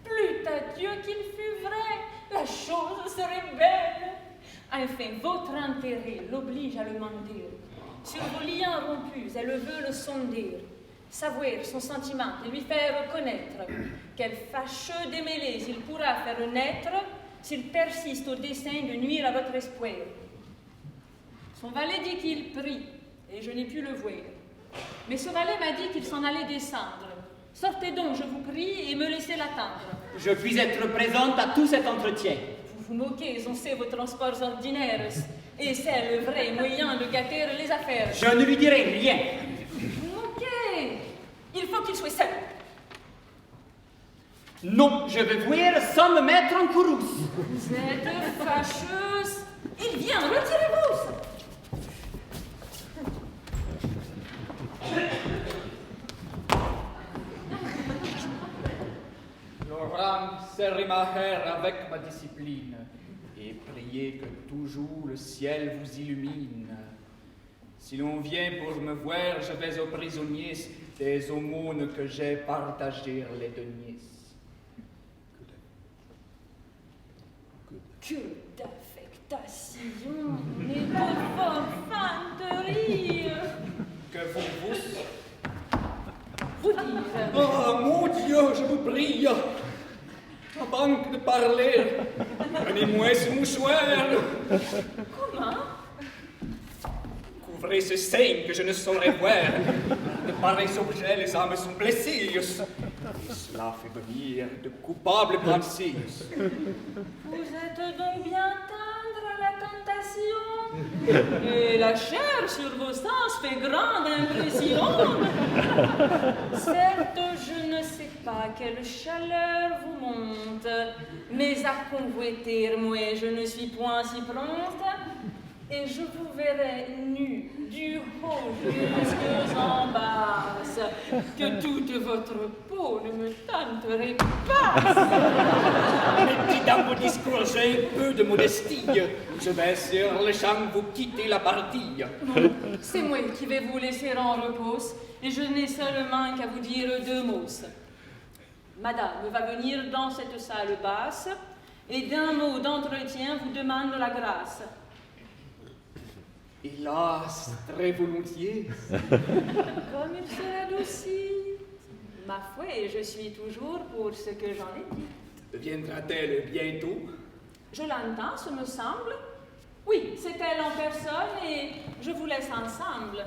Plût à Dieu qu'il fût vrai, la chose serait belle. Enfin, votre intérêt l'oblige à le mentir. Sur vos liens rompus, elle veut le sonder, savoir son sentiment et lui faire connaître quel fâcheux démêlés il pourra faire naître s'il persiste au dessein de nuire à votre espoir. Son valet dit qu'il prie, et je n'ai pu le voir. Mais ce valet m'a dit qu'il s'en allait descendre. Sortez donc, je vous prie, et me laissez l'attendre. Je puis être présente à tout cet entretien. Vous vous moquez, on sait vos transports ordinaires, et c'est le vrai moyen de gâter les affaires. Je ne lui dirai rien. Vous moquez. Il faut qu'il soit seul. Non, je veux voir sans me mettre en courrouce. Vous êtes fâcheuse. Il vient, retirez-vous. Joram Serimaher avec ma discipline, et priez que toujours le ciel vous illumine. Si l'on vient pour me voir, je vais aux prisonniers des aumônes que j'ai partagées les deniers. Que d'affectation et de fanterie. Que vous Vous dire. Oh mon Dieu, je vous prie, à manque de parler, donnez-moi ce mouchoir. Comment? Couvrez ce sein que je ne saurais voir. De pareils objets, les âmes sont blessées. Et cela fait venir de coupables pensées. Vous êtes donc bien tendre à la tentation. Et la chair sur vos sens fait grande impression. Certes, je ne sais pas quelle chaleur vous monte, mais à convoiter, moi, je ne suis point si prompte. Et je vous verrai nu, du haut jusqu'en basse, que toute votre peau ne me tenterait pas. Mais dites dans vos discours, j'ai un peu de modestie. Je vais sur le champ vous quitter la partie. Non, c'est moi qui vais vous laisser en repos, et je n'ai seulement qu'à vous dire 2 mots. Madame va venir dans cette salle basse, et d'un mot d'entretien vous demande la grâce. Hélas, très volontiers. Comme il se radoucit. Ma foi, je suis toujours pour ce que j'en ai dit. Viendra-t-elle bientôt? Je l'entends, ce me semble. Oui, c'est elle en personne et je vous laisse ensemble.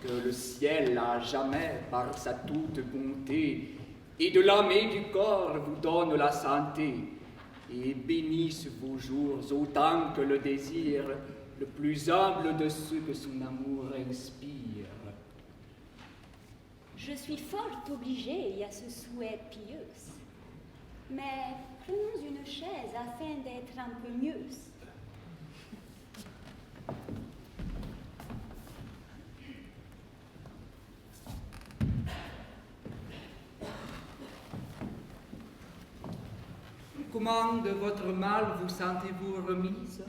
Que le ciel à jamais, par sa toute bonté, et de l'âme et du corps vous donne la santé, et bénisse vos jours autant que le désir, le plus humble de ceux que son amour inspire. Je suis fort obligée à ce souhait pieux, mais prenons une chaise afin d'être un peu mieux. Comment de votre mal vous sentez-vous remise?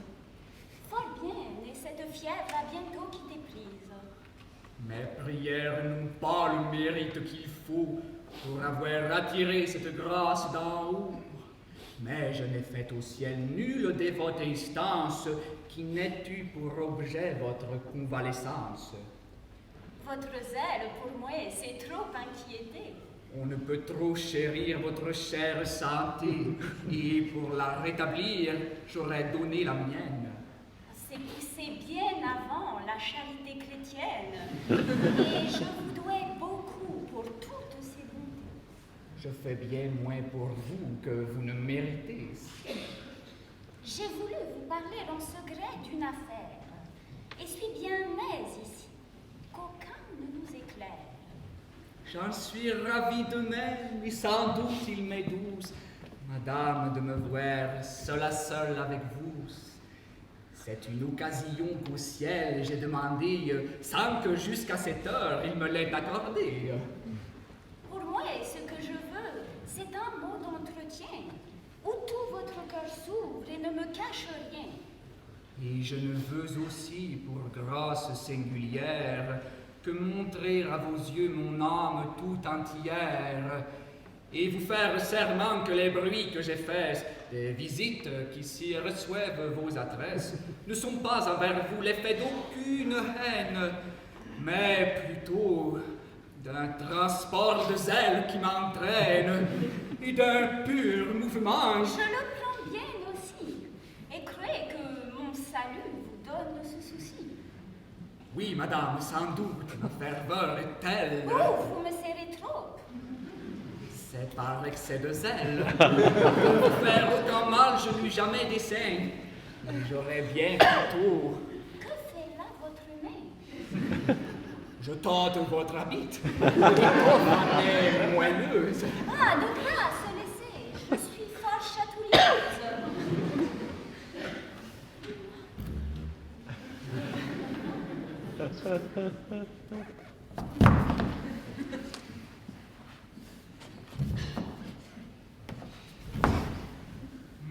Fort bien, et cette fièvre a bientôt quitté prise. Mes prières n'ont pas le mérite qu'il faut pour avoir attiré cette grâce d'en haut. Mais je n'ai fait au ciel nulle dévote instance qui n'ait eu pour objet votre convalescence. Votre zèle pour moi s'est trop inquiété. On ne peut trop chérir votre chère santé, et pour la rétablir, j'aurais donné la mienne. C'est poussé bien avant la charité chrétienne, et je vous dois beaucoup pour toutes ces bontés. je fais bien moins pour vous que vous ne méritez. J'ai voulu vous parler en secret d'une affaire, et suis bien aise ici, qu'aucun ne nous éclaire. J'en suis ravi de même, et sans doute il m'est douce, madame, de me voir seule à seule avec vous. C'est une occasion qu'au ciel j'ai demandé, sans que jusqu'à cette heure il me l'ait accordé. Pour moi, ce que je veux, c'est un mot d'entretien, où tout votre cœur s'ouvre et ne me cache rien. Et je ne veux aussi, pour grâce singulière, que montrer à vos yeux mon âme tout entière, et vous faire serment que les bruits que j'ai faits, des visites qu'ici reçoivent vos adresses, ne sont pas envers vous l'effet d'aucune haine, mais plutôt d'un transport de zèle qui m'entraîne, et d'un pur mouvement. Je le prends bien aussi, et croyez que mon salut vous donne ce souci. Oui, madame, sans doute, ma ferveur est telle. Oh, vous me serrez trop. C'est par excès de zèle. Pour vous faire aucun mal, je n'eus jamais dessein. Mais j'aurais bien plutôt. Que fait là votre main? Je tente votre habit. Votre est moelleuse. Ah, de grâce, laissez, je suis fort chatouilleuse.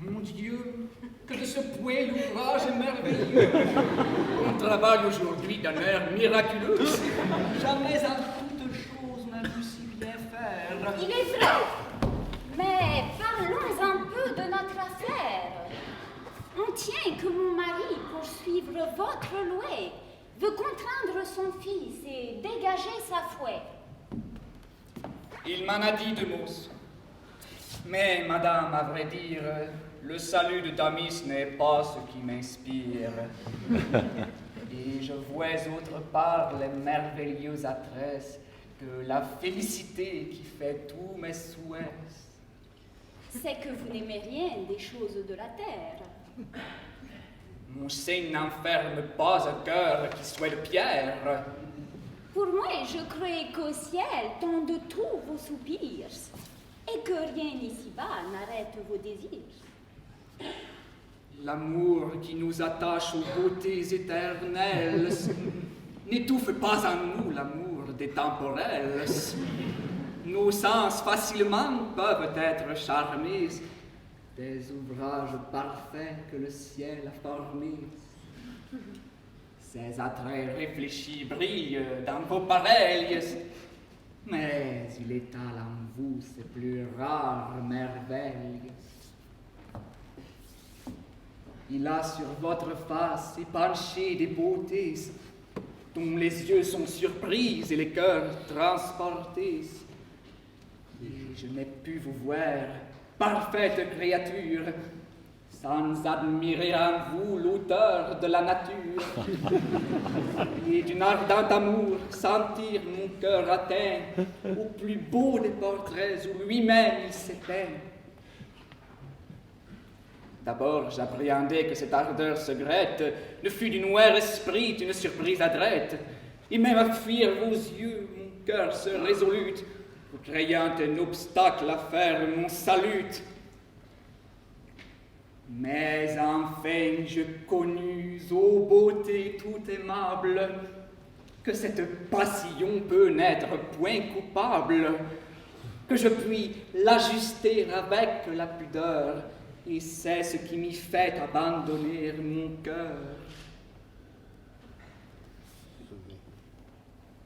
Mon Dieu, que de ce point l'ouvrage est merveilleux. On travaille aujourd'hui d'un air miraculeux. Jamais en toute chose n'a pu si bien faire. Il est vrai, mais parlons un peu de notre affaire. On tient que mon mari, pour suivre votre loi, veut contraindre son fils et dégager sa fouet. Il m'en a dit 2 mots. Mais, madame, à vrai dire, le salut de Damis n'est pas ce qui m'inspire. Et je vois autre part les merveilleuses adresses que la félicité qui fait tous mes souhaits. C'est que vous n'aimez rien des choses de la terre. Mon signe n'enferme pas un cœur qui soit de pierre. Pour moi, je croyais qu'au ciel tendent tous vos soupirs, et que rien ici-bas n'arrête vos désirs. L'amour qui nous attache aux beautés éternelles n'étouffe pas en nous l'amour des temporels. Nos sens facilement peuvent être charmés des ouvrages parfaits que le ciel a formés. Ces attraits réfléchis brillent dans vos pareils, mais il étale en vous ses plus rares merveilles. Il a sur votre face épanché des beautés dont les yeux sont surpris et les cœurs transportés. Et je n'ai pu vous voir, parfaite créature, sans admirer en vous l'auteur de la nature, et d'une ardente amour sentir mon cœur atteint au plus beau des portraits où lui-même il s'éteint. D'abord, j'appréhendais que cette ardeur secrète ne fût du noir esprit une surprise adrette, et même à fuir vos yeux, mon cœur se résolut, craignant un obstacle à faire mon salut. Mais enfin je connus, ô beauté tout aimable, que cette passion peut n'être point coupable, que je puis l'ajuster avec la pudeur, et c'est ce qui m'y fait abandonner mon cœur.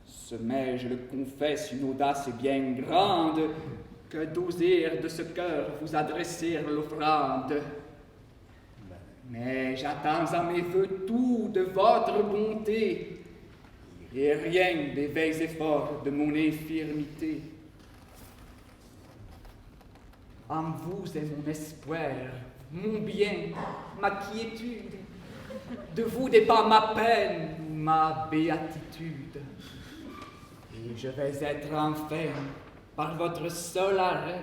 Ce mais, je le confesse, une audace bien grande, que d'oser de ce cœur vous adresser l'offrande. Mais j'attends à mes voeux tout de votre bonté, et rien des vains efforts de mon infirmité. En vous est mon espoir, mon bien, ma quiétude. De vous dépend ma peine, ma béatitude. Et je vais être enfin par votre seul arrêt.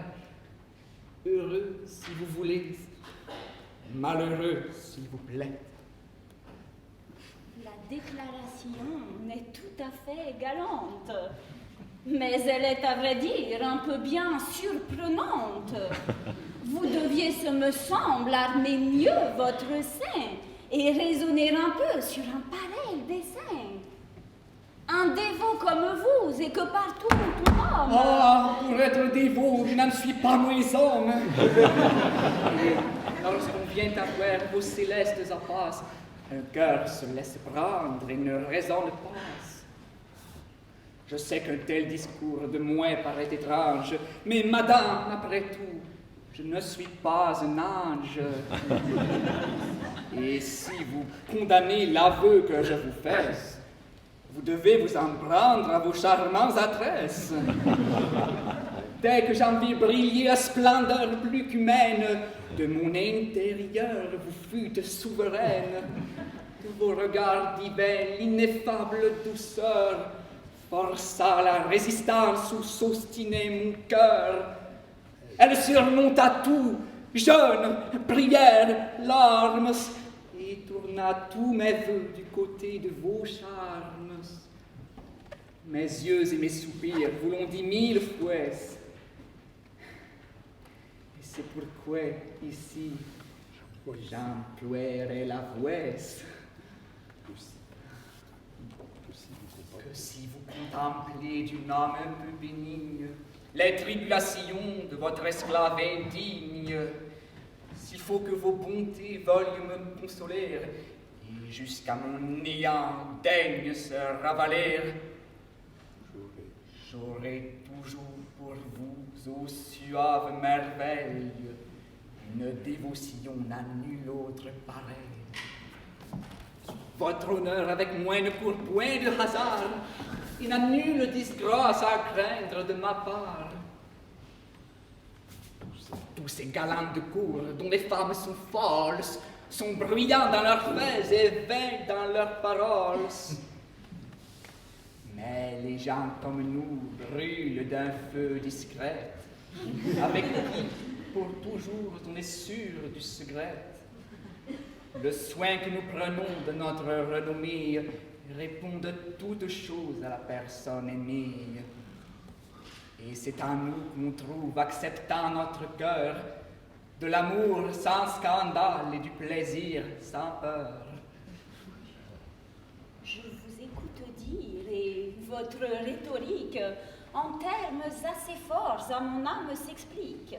Heureux, si vous voulez, malheureux, s'il vous plaît. La déclaration n'est tout à fait galante, mais elle est, à vrai dire, un peu bien surprenante. Vous deviez, ce me semble, armer mieux votre sein et raisonner un peu sur un pareil dessein. Un dévot comme vous, et que partout tout homme... Ah, pour être dévot, je n'en suis pas moins homme. Et lorsqu'on vient à voir vos célestes appaces, un cœur se laisse prendre et ne raisonne pas. Je sais qu'un tel discours de moi paraît étrange, mais madame, après tout, je ne suis pas un ange. Et si vous condamnez l'aveu que je vous fais, vous devez vous en prendre à vos charmants adresses. Dès que j'en vis briller à splendeur plus qu'humaine, de mon intérieur vous fûtes souveraine. De vos regards divins, l'ineffable douceur força la résistance où s'ostinait mon cœur. Elle surmonta tout, jeûne, prière, larmes, et tourna tous mes vœux du côté de vos charmes. Mes yeux et mes soupirs vous l'ont dit 1000 fois. Et c'est pourquoi ici j'emploierai la voix. Que si vous contemplez d'une âme un peu bénigne les tribulations de votre esclave indigne, s'il faut que vos bontés veuillent me consoler, et jusqu'à mon néant daignent se ravaler, j'aurai toujours pour vous, ô suave merveille, une dévotion à nul autre pareille. Votre honneur avec moi ne court point de hasard, et n'a nulle disgrâce à craindre de ma part. Tous ces galants de cour, dont les femmes sont folles, sont bruyants dans leurs faits et vains dans leurs paroles. Mais les gens comme nous brûlent d'un feu discret, avec qui, pour toujours, on est sûr du secret. Le soin que nous prenons de notre renommée répond de toutes choses à la personne aimée. Et c'est en nous qu'on trouve, acceptant notre cœur, de l'amour sans scandale et du plaisir sans peur. Je vous écoute dire, et votre rhétorique, en termes assez forts, à mon âme s'explique.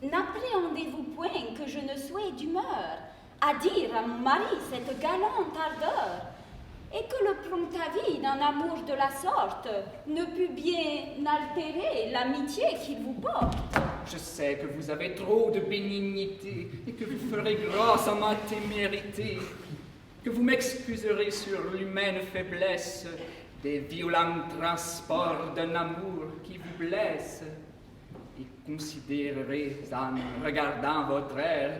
N'appréhendez-vous point que je ne sois d'humeur à dire à mon mari cette galante ardeur, et que le prompt avis d'un amour de la sorte ne put bien altérer l'amitié qu'il vous porte. Je sais que vous avez trop de bénignité et que vous ferez grâce à ma témérité, que vous m'excuserez sur l'humaine faiblesse des violents transports d'un amour qui vous blesse, et considérerez en regardant votre air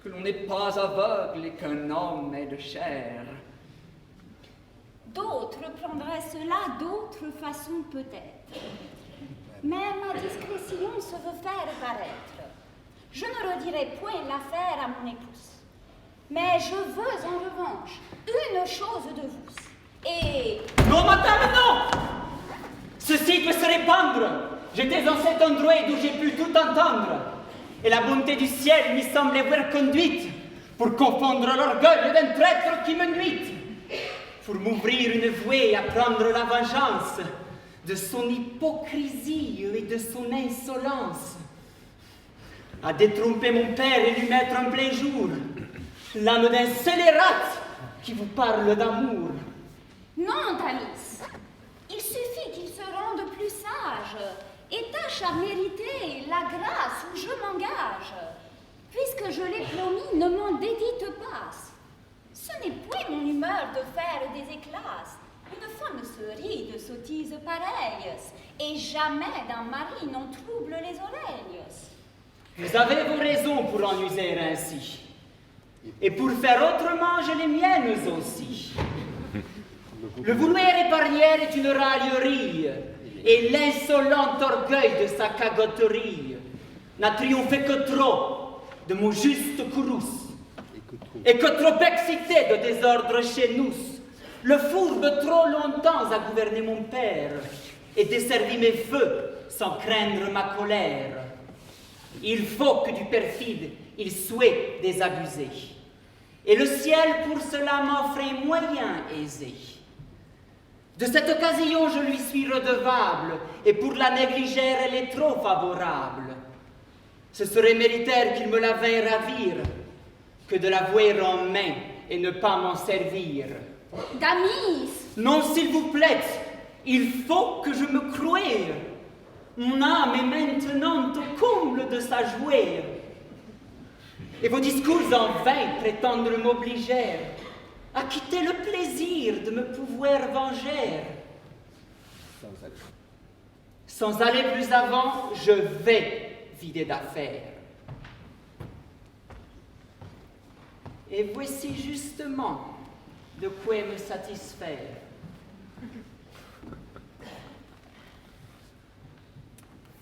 que l'on n'est pas aveugle et qu'un homme est de chair. D'autres prendraient cela d'autres façons peut-être. Mais ma discrétion se veut faire paraître. Je ne redirai point l'affaire à mon épouse. Mais je veux en revanche une chose de vous. Et... Non, madame, non! Ceci peut se répandre. J'étais en cet endroit d'où j'ai pu tout entendre. Et la bonté du ciel m'y semble avoir conduite pour confondre l'orgueil d'un traître qui me nuit, pour m'ouvrir une voie à prendre la vengeance de son hypocrisie et de son insolence, à détromper mon père et lui mettre en plein jour l'âme d'un scélérat qui vous parle d'amour. Non, Thamis, il suffit qu'il se rende plus sage et tâche à mériter la grâce où je m'engage. Puisque je l'ai promis, ne m'en dédite pas. Ce n'est point mon humeur de faire des éclats. Une femme se rit de sottises pareilles, et jamais d'un mari n'en trouble les oreilles. Vous avez vos raisons pour en user ainsi. Et pour faire autrement, j'ai les miennes aussi. Le vouloir épargner est une raillerie, et l'insolent orgueil de sa cagoterie n'a triomphé que trop de mon juste courrouce, et que trop excité de désordre chez nous, le fourbe trop longtemps a gouverné mon père et desservi mes feux sans craindre ma colère. Il faut que du perfide il souhaite désabuser, et le ciel pour cela m'offre un moyen aisé. De cette occasion je lui suis redevable, et pour la négliger elle est trop favorable. Ce serait méritaire qu'il me la vînt ravir, que de la vouer en main et ne pas m'en servir. Damis! Non, s'il vous plaît, il faut que je me croie. Mon âme est maintenant au comble de sa jouer. Et vos discours en vain prétendent m'obliger à quitter le plaisir de me pouvoir venger. Sans aller plus avant, je vais vider d'affaires. Et voici justement de quoi me satisfaire.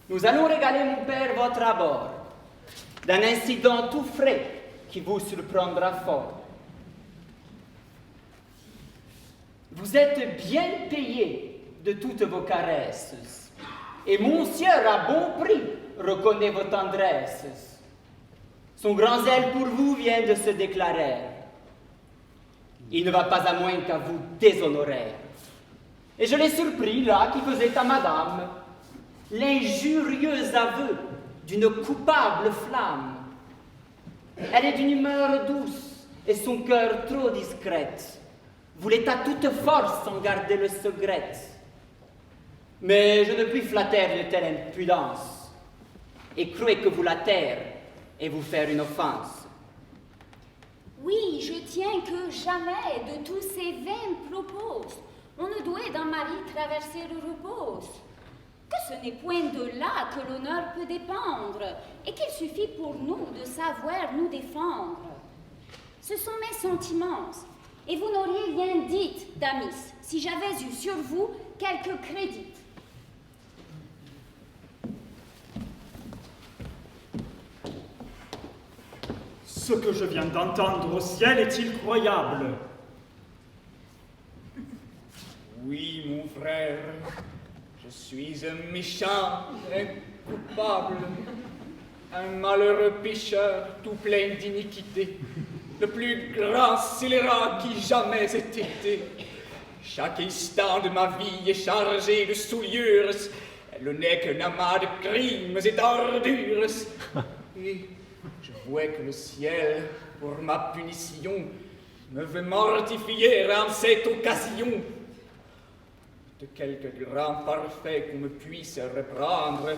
Nous allons régaler mon père votre abord d'un incident tout frais qui vous surprendra fort. Vous êtes bien payé de toutes vos caresses, et monsieur à bon prix reconnaît vos tendresses. Son grand zèle pour vous vient de se déclarer. Il ne va pas à moins qu'à vous déshonorer. Et je l'ai surpris là qui faisait à madame l'injurieux aveu d'une coupable flamme. Elle est d'une humeur douce et son cœur trop discrète voulait à toute force en garder le secret. Mais je ne puis flatter de telle impudence et croyez que vous la taire et vous faire une offense. Oui, je tiens que jamais de tous ces vains propos on ne doit d'un mari traverser le repos. Que ce n'est point de là que l'honneur peut dépendre, et qu'il suffit pour nous de savoir nous défendre. Ce sont mes sentiments, et vous n'auriez rien dit, Damis, si j'avais eu sur vous quelque crédit. Ce que je viens d'entendre au ciel est-il croyable? Oui, mon frère, je suis un méchant, un coupable, un malheureux pécheur tout plein d'iniquité, le plus grand scélérat qui jamais ait été. Chaque instant de ma vie est chargé de souillures, elle n'est qu'un amas de crimes et d'ordures. Et je vois que le ciel, pour ma punition, me veut mortifier en cette occasion. De quelque grand parfait qu'on me puisse reprendre,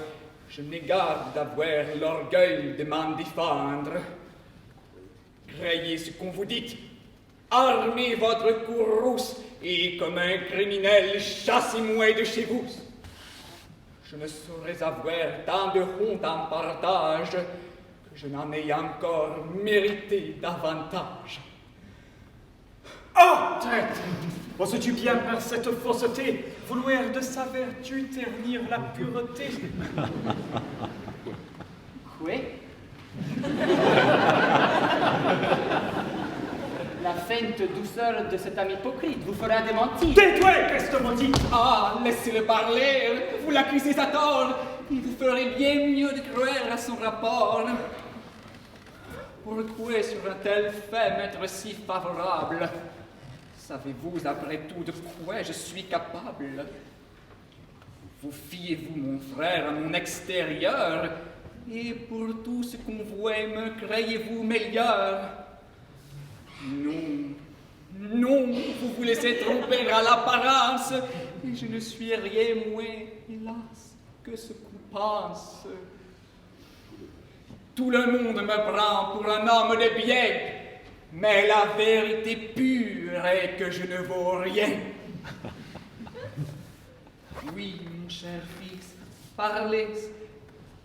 je n'ai garde d'avoir l'orgueil de m'en défendre. Croyez ce qu'on vous dit, armez votre courrouce, et comme un criminel, chassez-moi de chez vous. Je ne saurais avoir tant de honte en partage, que je n'en ai encore mérité davantage. Ah, traître! Oses-tu bien par cette fausseté vouloir de sa vertu ternir la pureté? Quoi? La feinte douceur de cet homme hypocrite vous fera démentir. Tais-toi, peste maudite! Ah, laissez-le parler, vous l'accusez à tort, il vous ferait bien mieux de croire à son rapport. Pourquoi sur un tel fait m'être si favorable? Savez-vous après tout de quoi je suis capable? Vous fiez-vous, mon frère, à mon extérieur, et pour tout ce qu'on voit me croyez-vous meilleur? Non, non, vous vous laissez tromper à l'apparence, et je ne suis rien moins, hélas, que ce qu'on pense. Tout le monde me prend pour un homme de bien, mais la vérité pure est que je ne vaux rien. Oui, mon cher fils, parlez,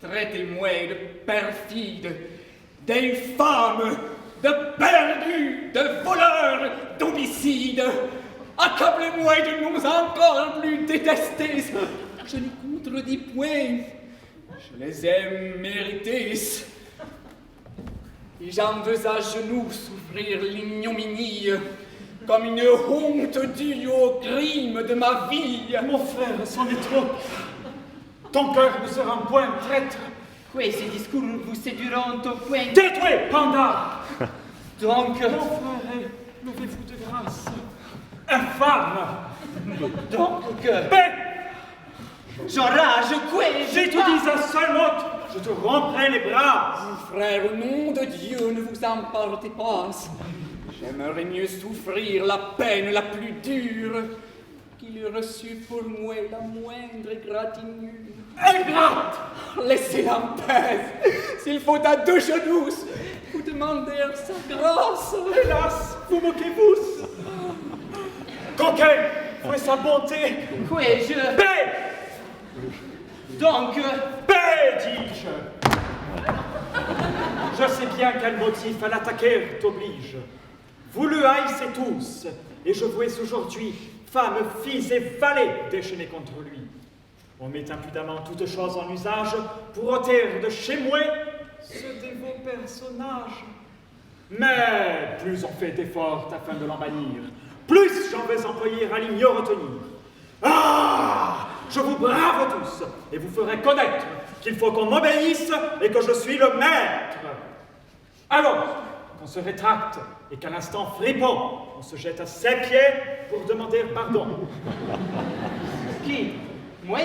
traitez-moi de perfide, d'infâme, de perdu, de voleur, d'homicide. Accablez-moi de noms encore plus détestés. je n'y contredis point. Je les ai mérités. Et j'envisage genoux souffrir l'ignominie comme une honte due au crime de ma vie. Mon frère, c'en est trop. Ton cœur ne sera un point traître. Oui, ces discours vous séduiront au point... Tais-toi, Panda! Donc... Mon frère, levez-vous de grâce. Infâme! Donc... Paix! J'enrage, quoi? Si tu dis un seul mot, je te romprai les bras. Mon frère, au nom de Dieu, ne vous emportez pas. J'aimerais mieux souffrir la peine la plus dure qu'il eût reçu pour moi la moindre égratignure. Ingrate! Laissez-la en paix. S'il faut à deux genoux, vous demander sa grâce. Hélas, vous moquez-vous. Coquin, fouet sa bonté. Quoi, Paix! Donc... Paix, dis-je. Je sais bien quel motif à l'attaquer t'oblige. Vous le haïssez tous, et je vous ai aujourd'hui, femmes, filles et valets, déchaînés contre lui. On met impudemment toutes choses en usage pour ôter de chez moi ce dévot personnage. Mais plus on fait d'efforts afin de l'en bannir, plus j'en vais employer à l'y mieux retenir. Ah! Je vous brave tous, et vous ferai connaître qu'il faut qu'on m'obéisse et que je suis le maître. Alors, qu'on se rétracte et qu'à l'instant fripon, on se jette à ses pieds pour demander pardon. Qui? Moi?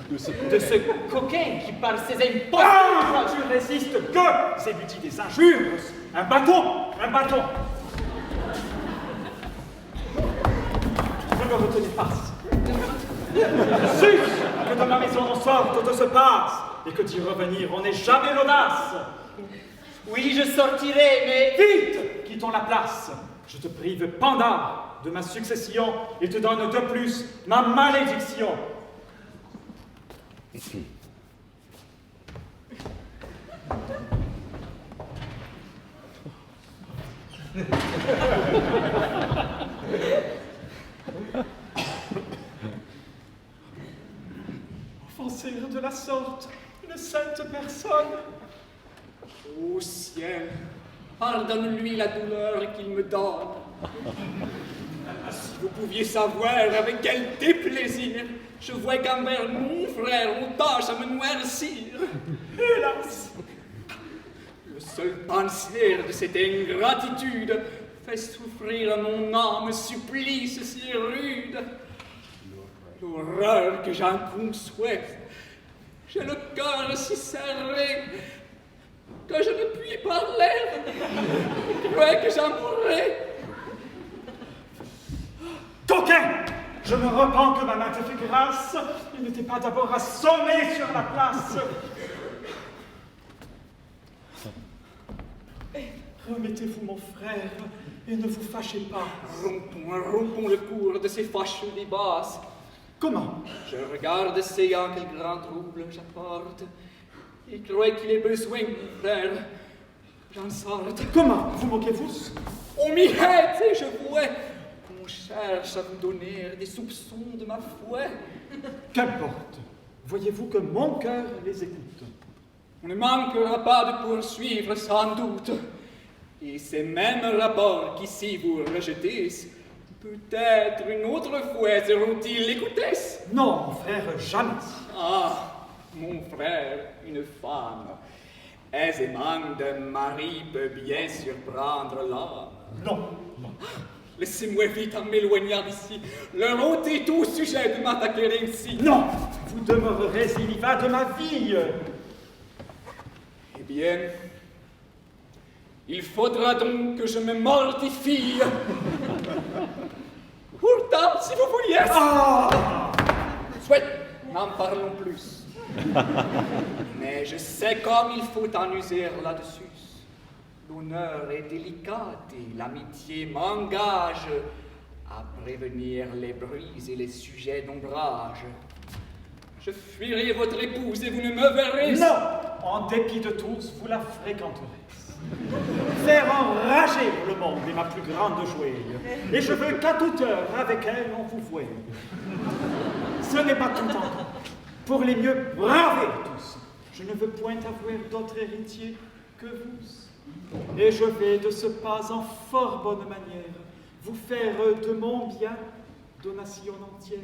De ce coquin qui parle ses impostures. Ah! Je résiste que c'est lui dit des injures. Un bâton, un bâton. Ne me retenez pas. Sus que de ma maison on sorte de ce passe et que d'y revenir on n'ait jamais l'audace. Oui, je sortirai, mais... Vite, quittons la place. Je te prive, Panda, de ma succession et te donne de plus ma malédiction. Offenser de la sorte une sainte personne. Ô ciel, pardonne-lui la douleur qu'il me donne. Si vous pouviez savoir avec quel déplaisir je vois qu'envers mon frère on tâche à me noircir. Hélas! Le seul pensier de cette ingratitude fait souffrir à mon âme supplice si rude. L'horreur que j'en conçois, j'ai le cœur si serré que je ne puis parler. Je crois que j'en mourrai. Coquin! Je me repens que ma main te fait grâce. Il n'était pas d'abord assommé sur la place. Remettez-vous, mon frère, et ne vous fâchez pas. Rompons le cours de ces fâcheux débats. Comment? Je regarde essayant quel grand trouble j'apporte. Il croit qu'il ait besoin, mon frère. J'en sorte. Comment? Vous moquez-vous? On m'y aide, et je vois. On cherche à vous donner des soupçons de ma foi. Qu'importe. Voyez-vous que mon cœur les écoute. On ne manquera pas de poursuivre sans doute. Et ces mêmes rapports qu'ici vous rejetez, peut-être une autre fois seront-ils écoutés. Non, mon frère, jamais. Ah, mon frère, une femme, aisément d'un mari peut bien surprendre l'âme. Non, non. Laissez-moi vite en m'éloignant d'ici. Leur honte est au sujet de m'attaquer ainsi. Non, vous demeurerez il y va de ma vie. Eh bien, il faudra donc que je me mortifie. Pourtant, si vous vouliez... Ah! Soit, n'en parlons plus. Mais je sais comme il faut en user là-dessus. L'honneur est délicat et l'amitié m'engage à prévenir les bruits et les sujets d'ombrage. Je fuirai votre épouse et vous ne me verrez... Non! En dépit de tous, vous la fréquenterez. Faire enrager le monde est ma plus grande jouée, et je veux qu'à toute heure avec elle on vous voie. Ce n'est pas tout encore. Pour les mieux braver tous, je ne veux point avoir d'autre héritier que vous. Et je vais de ce pas en fort bonne manière vous faire de mon bien donation entière.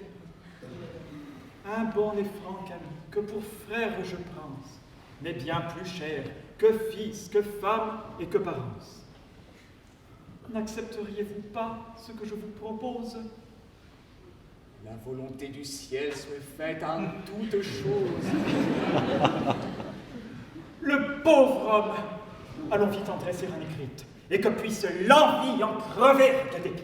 Un bon et franc ami que pour frère je pense, mais bien plus cher que fils, que femme et que parents. N'accepteriez-vous pas ce que je vous propose? La volonté du ciel soit faite en toutes choses. Le pauvre homme! Allons vite entrer sur un écrite, et que puisse l'envie en crever de dépit.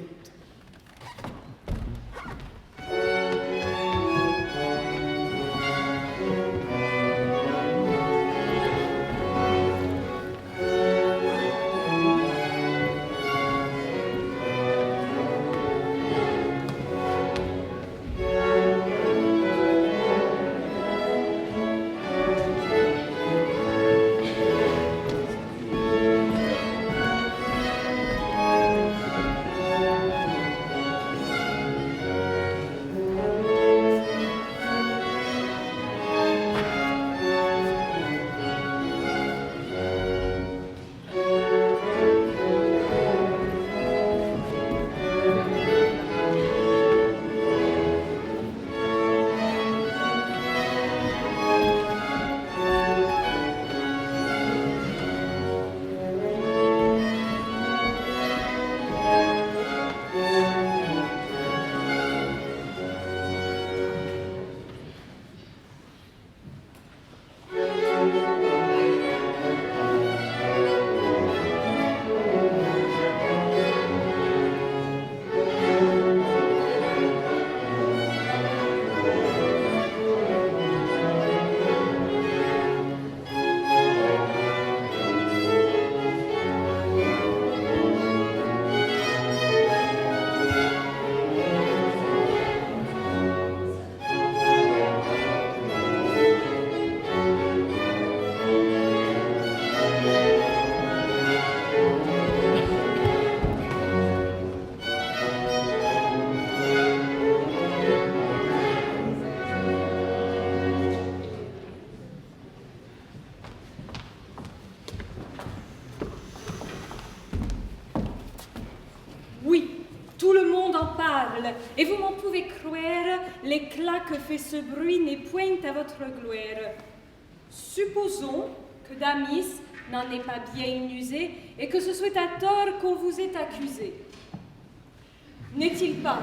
Et vous m'en pouvez croire, l'éclat que fait ce bruit n'est point à votre gloire. Supposons que Damis n'en est pas bien usé et que ce soit à tort qu'on vous ait accusé. N'est-il pas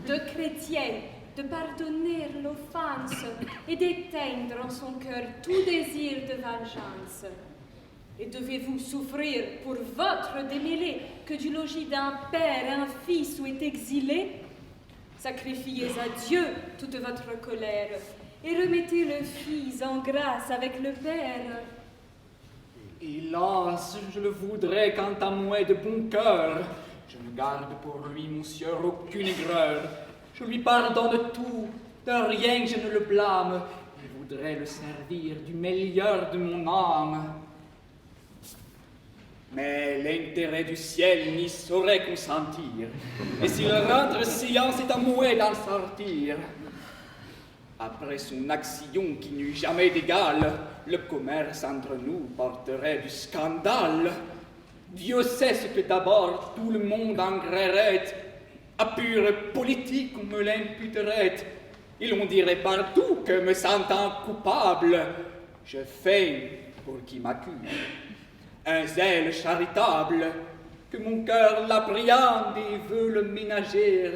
de chrétien de pardonner l'offense et d'éteindre en son cœur tout désir de vengeance? Et devez-vous souffrir pour votre démêlé que du logis d'un père un fils soit exilé? Sacrifiez à Dieu toute votre colère et remettez le fils en grâce avec le père. Hélas, je le voudrais quant à moi de bon cœur. Je ne garde pour lui, monsieur, aucune aigreur. Je lui pardonne tout, de rien je ne le blâme. Je voudrais le servir du meilleur de mon âme. Mais l'intérêt du ciel n'y saurait consentir, et s'il rendre silence est à moi d'en sortir. Après son action qui n'eut jamais d'égal, le commerce entre nous porterait du scandale. Dieu sait ce que d'abord tout le monde en grairait, à pure politique on me l'imputerait, et l'on dirait partout que me sentant coupable, je fais pour qui m'accuse un zèle charitable, que mon cœur l'appréhende et veut le ménager,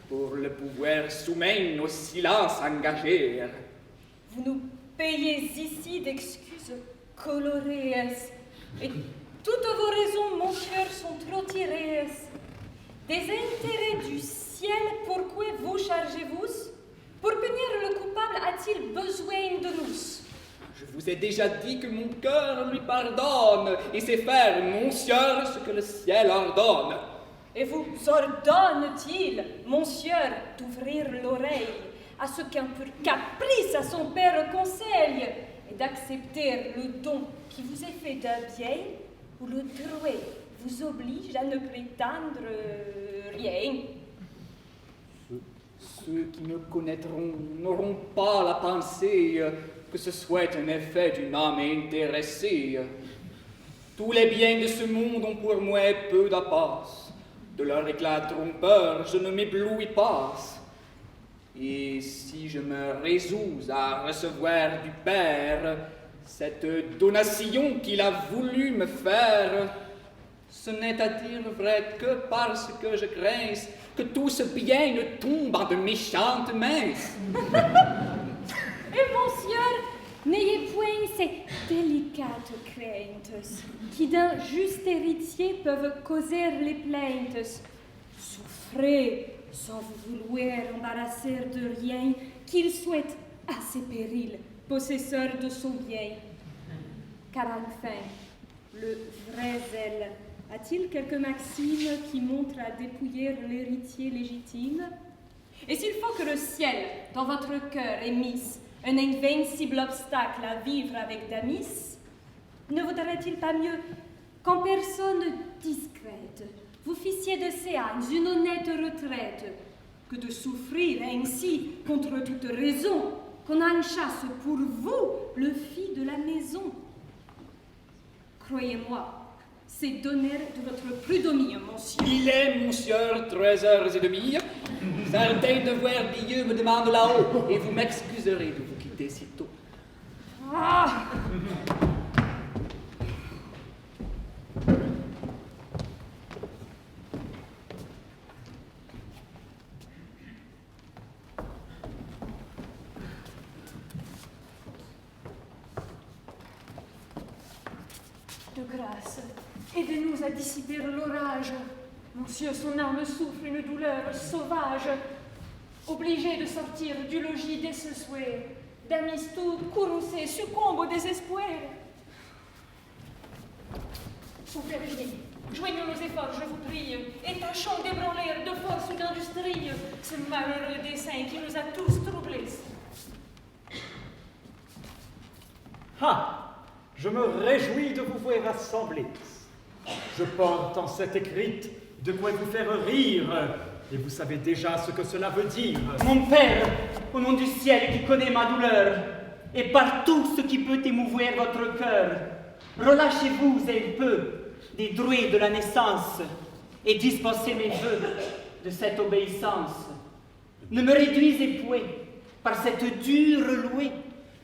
pour le pouvoir soumettre au silence engagé. Vous nous payez ici d'excuses colorées, et toutes vos raisons, mon cœur, sont trop tirées. Des intérêts du ciel, pourquoi vous chargez-vous? Pour punir le coupable, a-t-il besoin de nous? Je vous ai déjà dit que mon cœur lui pardonne et sait faire, monsieur, ce que le ciel ordonne. Et vous ordonne-t-il, monsieur, d'ouvrir l'oreille à ce qu'un pur caprice à son père conseille et d'accepter le don qui vous est fait d'un bien? où le Drouet vous oblige à ne prétendre rien. Ceux qui me connaîtront n'auront pas la pensée que ce soit un effet d'une âme intéressée. Tous les biens de ce monde ont pour moi peu d'appasse. De leur éclat trompeur, je ne m'éblouis pas. Et si je me résous à recevoir du Père cette donation qu'il a voulu me faire, ce n'est à dire vrai que parce que je crains que tout ce bien ne tombe en de méchantes mains. Et monsieur, n'ayez point ces délicates craintes qui d'un juste héritier peuvent causer les plaintes. Souffrez sans vous vouloir embarrasser de rien qu'il souhaite à ses périls, possesseur de son bien. Car enfin, le vrai zèle a-t-il quelques maximes qui montrent à dépouiller l'héritier légitime? Et s'il faut que le ciel, dans votre cœur, ait mis un invincible obstacle à vivre avec Damis, ne vaudrait-il pas mieux qu'en personne discrète, vous fissiez de séance une honnête retraite, que de souffrir ainsi contre toute raison, qu'on en chasse pour vous le fils de la maison? Croyez-moi, c'est donner de votre prud'homie, monsieur. Il est, monsieur, 13h30. Certains devoirs Dieu me demandent là-haut, et vous m'excuserez de vous quitter si tôt. Ah! De grâce, aidez-nous à dissiper l'orage. Monsieur, son âme souffre une douleur sauvage. Obligé de sortir du logis dès ce soir, Damis tout courroucé succombe au désespoir. Souffrez, joignons nos efforts, je vous prie, et tâchons d'ébranler de force ou d'industrie ce malheureux dessein qui nous a tous troublés. Ah! Je me réjouis de vous voir assemblés. Je porte en cette écrite de quoi vous faire rire, et vous savez déjà ce que cela veut dire. Mon Père, au nom du ciel qui connaît ma douleur, et par tout ce qui peut émouvoir votre cœur, relâchez-vous un peu des Drouets de la naissance, et dispensez mes vœux de cette obéissance. Ne me réduisez point par cette dure louée,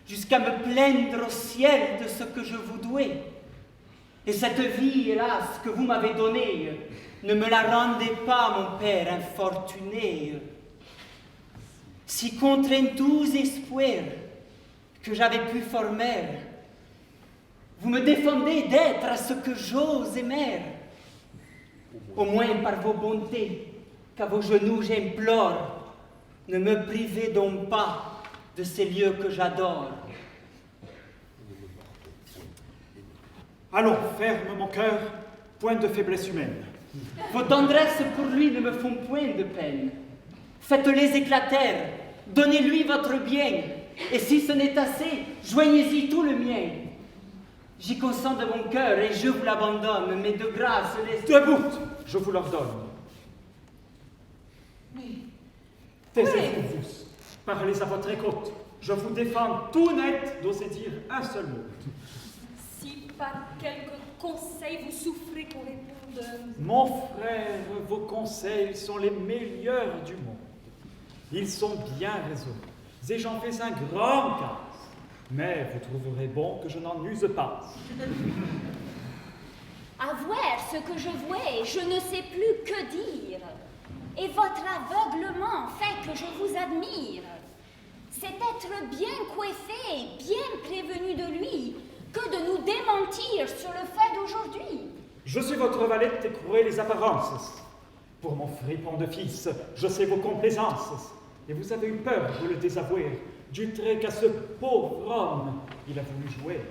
jusqu'à me plaindre au ciel de ce que je vous dois. Et cette vie, hélas, que vous m'avez donnée, ne me la rendez pas, mon Père infortuné. Si contre un doux espoir que j'avais pu former, vous me défendez d'être à ce que j'ose aimer, au moins par vos bontés, qu'à vos genoux j'implore, ne me privez donc pas de ces lieux que j'adore. Allons, ferme mon cœur, point de faiblesse humaine. Vos tendresses pour lui ne me font point de peine. Faites-les éclater, donnez-lui votre bien, et si ce n'est assez, joignez-y tout le mien. J'y consens de mon cœur et je vous l'abandonne, mais de grâce, laissez... Debout, je vous l'ordonne. Taisez-vous tous, parlez à votre écoute. Je vous défends tout net d'oser dire un seul mot. Si par quelque conseil vous souffrez qu'on réponde... Mon frère, vos conseils sont les meilleurs du monde. Ils sont bien raisonnés, et j'en fais un grand cas. Mais vous trouverez bon que je n'en use pas. Avoir ce que je vois, je ne sais plus que dire. Et votre aveuglement fait que je vous admire. C'est être bien coiffé, bien prévenu de lui, que de nous démentir sur le fait d'aujourd'hui. Je suis votre valette et croyez les apparences. Pour mon fripon de fils, je sais vos complaisances. Et vous avez eu peur de le désavouer, du trait qu'à ce pauvre homme il a voulu jouer.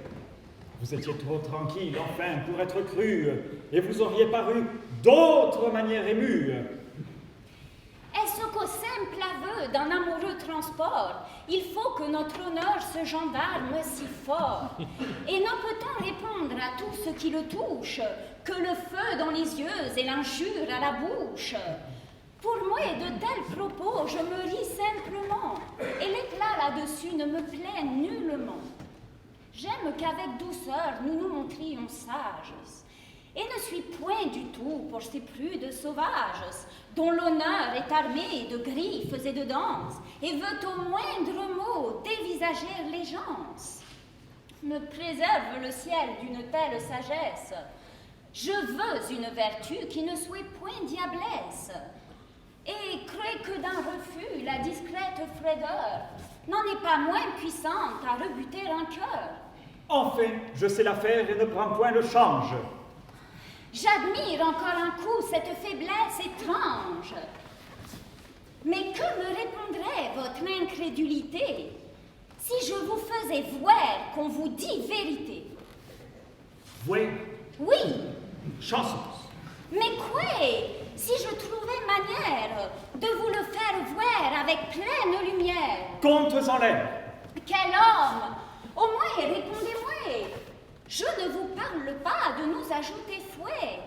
Vous étiez trop tranquille, enfin, pour être cru, et vous auriez paru d'autres manières émues. Est-ce qu'au simple aveu d'un amoureux transport, il faut que notre honneur se gendarme si fort? Et ne peut-on répondre à tout ce qui le touche, que le feu dans les yeux et l'injure à la bouche. Pour moi, de tels propos, je me ris simplement, et l'éclat là-dessus ne me plaît nullement. J'aime qu'avec douceur nous nous montrions sages, et ne suis point du tout pour ces prudes sauvages, dont l'honneur est armé de griffes et de dents, et veut au moindre mot dévisager les gens. Me préserve le ciel d'une telle sagesse. Je veux une vertu qui ne soit point diablesse, et crois que d'un refus la discrète froideur n'en est pas moins puissante à rebuter un cœur. Enfin, je sais la faire et ne prends point le change. J'admire encore un coup cette faiblesse étrange. Mais que me répondrait votre incrédulité si je vous faisais voir qu'on vous dit vérité? Voir? Oui. Chanceuse. Mais quoi si je trouvais manière de vous le faire voir avec pleine lumière? Compte-en l'air. Quel homme! Au moins, répondez-moi. Je ne vous parle pas de nous ajouter fouet.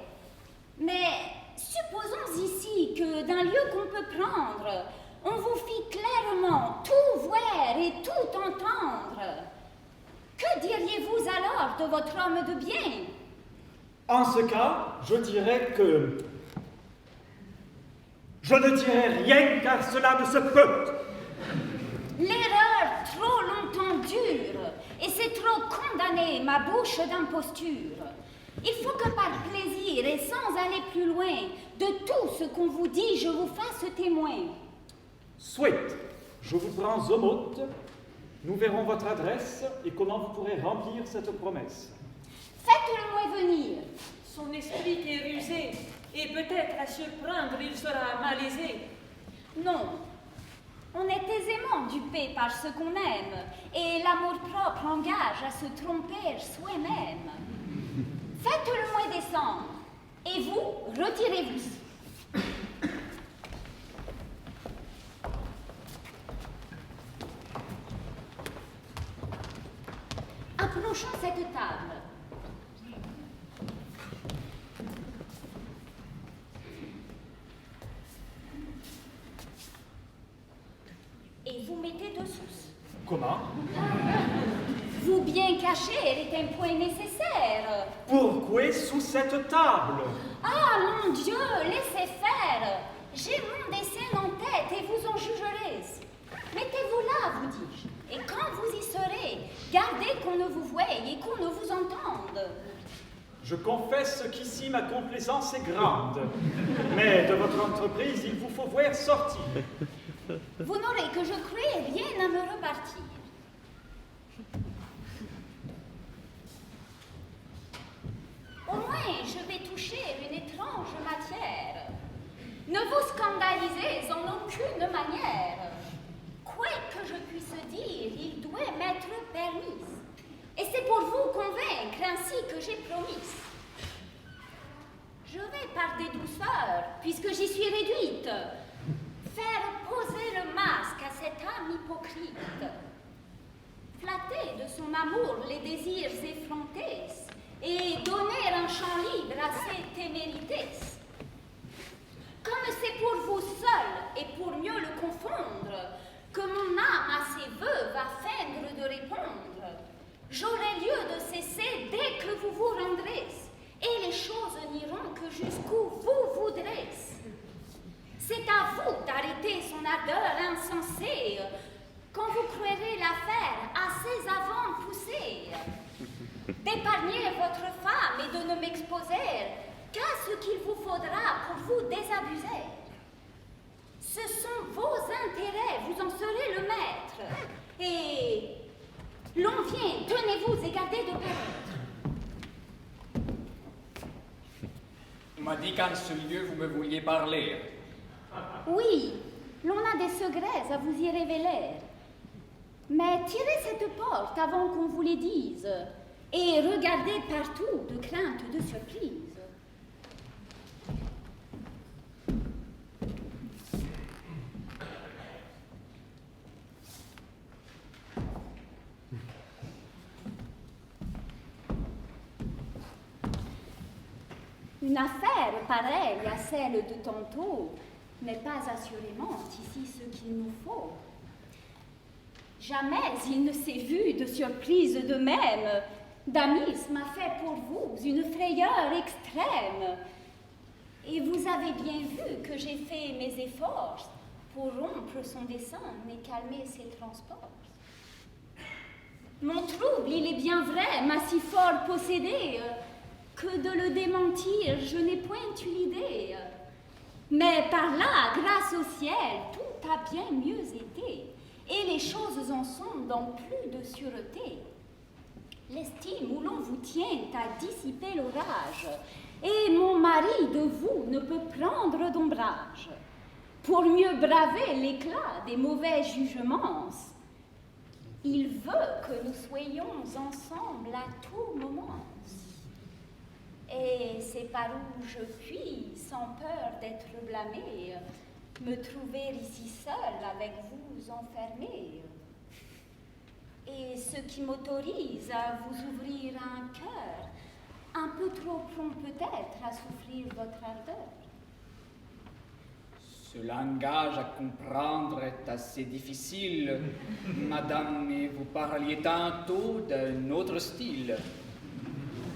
Mais supposons ici que d'un lieu qu'on peut prendre, on vous fit clairement tout voir et tout entendre. Que diriez-vous alors de votre homme de bien? En ce cas, je dirais que... Je ne dirai rien car cela ne se peut. L'erreur trop longtemps dure, et c'est trop condamné ma bouche d'imposture. Il faut que par plaisir et sans aller plus loin, de tout ce qu'on vous dit, je vous fasse témoin. Soit, je vous prends au mot, nous verrons votre adresse et comment vous pourrez remplir cette promesse. Faites-le-moi venir. Son esprit est rusé, et peut-être à surprendre il sera malaisé. Non, on est aisément dupé par ce qu'on aime, et l'amour-propre engage à se tromper soi-même. Faites-le-moi descendre, et vous, retirez-vous. Approchons cette table. Et vous mettez dessous. Comment? Vous bien cacher est un point nécessaire. Pourquoi sous cette table? Ah, mon Dieu, laissez faire. J'ai mon dessein en tête et vous en jugerez. Mettez-vous là, vous dis-je, et quand vous y serez, gardez qu'on ne vous voie et qu'on ne vous entende. Je confesse qu'ici ma complaisance est grande, mais de votre entreprise, il vous faut voir sortir. Vous n'aurez que je crois rien à me repartir. Au moins, je vais toucher une étrange matière. Ne vous scandalisez en aucune manière. Quoi que je puisse dire, il doit m'être permis. Et c'est pour vous convaincre ainsi que j'ai promis. Je vais par des douceurs, puisque j'y suis réduite, faire poser le masque à cette âme hypocrite, flatter de son amour les désirs effrontés, et donner un champ libre à ses témérités. Comme c'est pour vous seul et pour mieux le confondre, que mon âme à ses vœux va feindre de répondre, j'aurai lieu de cesser dès que vous vous rendrez, et les choses n'iront que jusqu'où vous voudrez. C'est à vous d'arrêter son ardeur insensée, quand vous croirez l'affaire assez avant poussée, d'épargner votre femme et de ne m'exposer qu'à ce qu'il vous faudra pour vous désabuser. Ce sont vos intérêts, vous en serez le maître, et l'on vient, tenez-vous et gardez de paraître. On m'a dit qu'en ce lieu vous me vouliez parler. Oui, l'on a des secrets à vous y révéler. Mais tirez cette porte avant qu'on vous les dise, et regardez partout de crainte de surprise. Une affaire pareille à celle de tantôt n'est pas assurément ici ce qu'il nous faut. Jamais il ne s'est vu de surprise de même. Damis m'a fait pour vous une frayeur extrême. Et vous avez bien vu que j'ai fait mes efforts pour rompre son dessein et calmer ses transports. Mon trouble, il est bien vrai, m'a si fort possédé que de le démentir, je n'ai point eu l'idée. Mais par là, grâce au ciel, tout a bien mieux été, et les choses en sont dans plus de sûreté. L'estime où l'on vous tient a dissipé l'orage, et mon mari de vous ne peut prendre d'ombrage. Pour mieux braver l'éclat des mauvais jugements, il veut que nous soyons ensemble à tout moment. Et c'est par où je puis, sans peur d'être blâmée, me trouver ici seule avec vous enfermée. Et ce qui m'autorise à vous ouvrir un cœur, un peu trop prompt peut-être à souffrir votre ardeur. Ce langage à comprendre est assez difficile, madame, et vous parliez tantôt d'un autre style.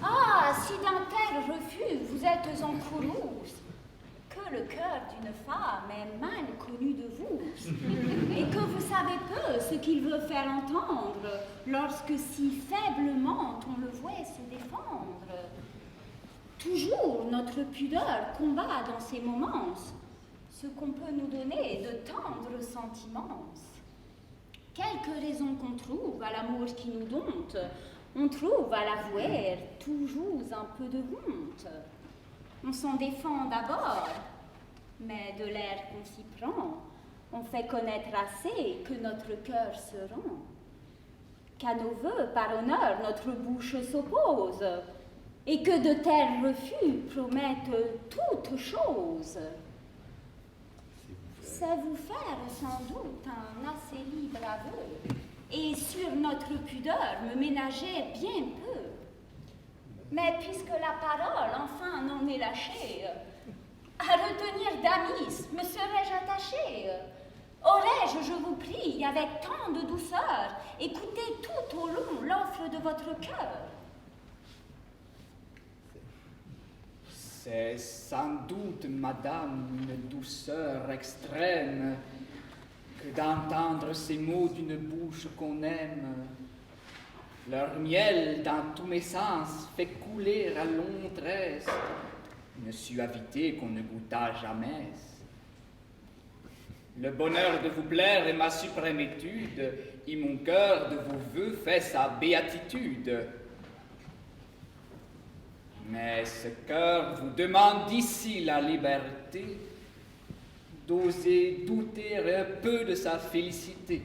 Ah, si d'un tel refus vous êtes encourue, que le cœur d'une femme est mal connu de vous, et que vous savez peu ce qu'il veut faire entendre, lorsque si faiblement on le voit se défendre. Toujours notre pudeur combat dans ces moments ce qu'on peut nous donner de tendres sentiments. Quelque raison qu'on trouve à l'amour qui nous dompte, on trouve à l'avouer toujours un peu de honte. On s'en défend d'abord, mais de l'air qu'on s'y prend, on fait connaître assez que notre cœur se rend. Qu'à nos vœux, par honneur, notre bouche s'oppose, et que de tels refus promettent toutes choses. C'est vous faire sans doute un assez libre aveu, et sur notre pudeur me ménager bien peu. Mais puisque la parole enfin n'en est lâchée, à retenir Damis me serais-je attachée? Aurais-je, je vous prie, avec tant de douceur, écouté tout au long l'offre de votre cœur? C'est sans doute, madame, une douceur extrême que d'entendre ces mots d'une bouche qu'on aime. Leur miel, dans tous mes sens, fait couler à longue tresse une suavité qu'on ne goûta jamais. Le bonheur de vous plaire est ma suprême étude, et mon cœur de vos vœux fait sa béatitude. Mais ce cœur vous demande d'ici la liberté d'oser douter un peu de sa félicité.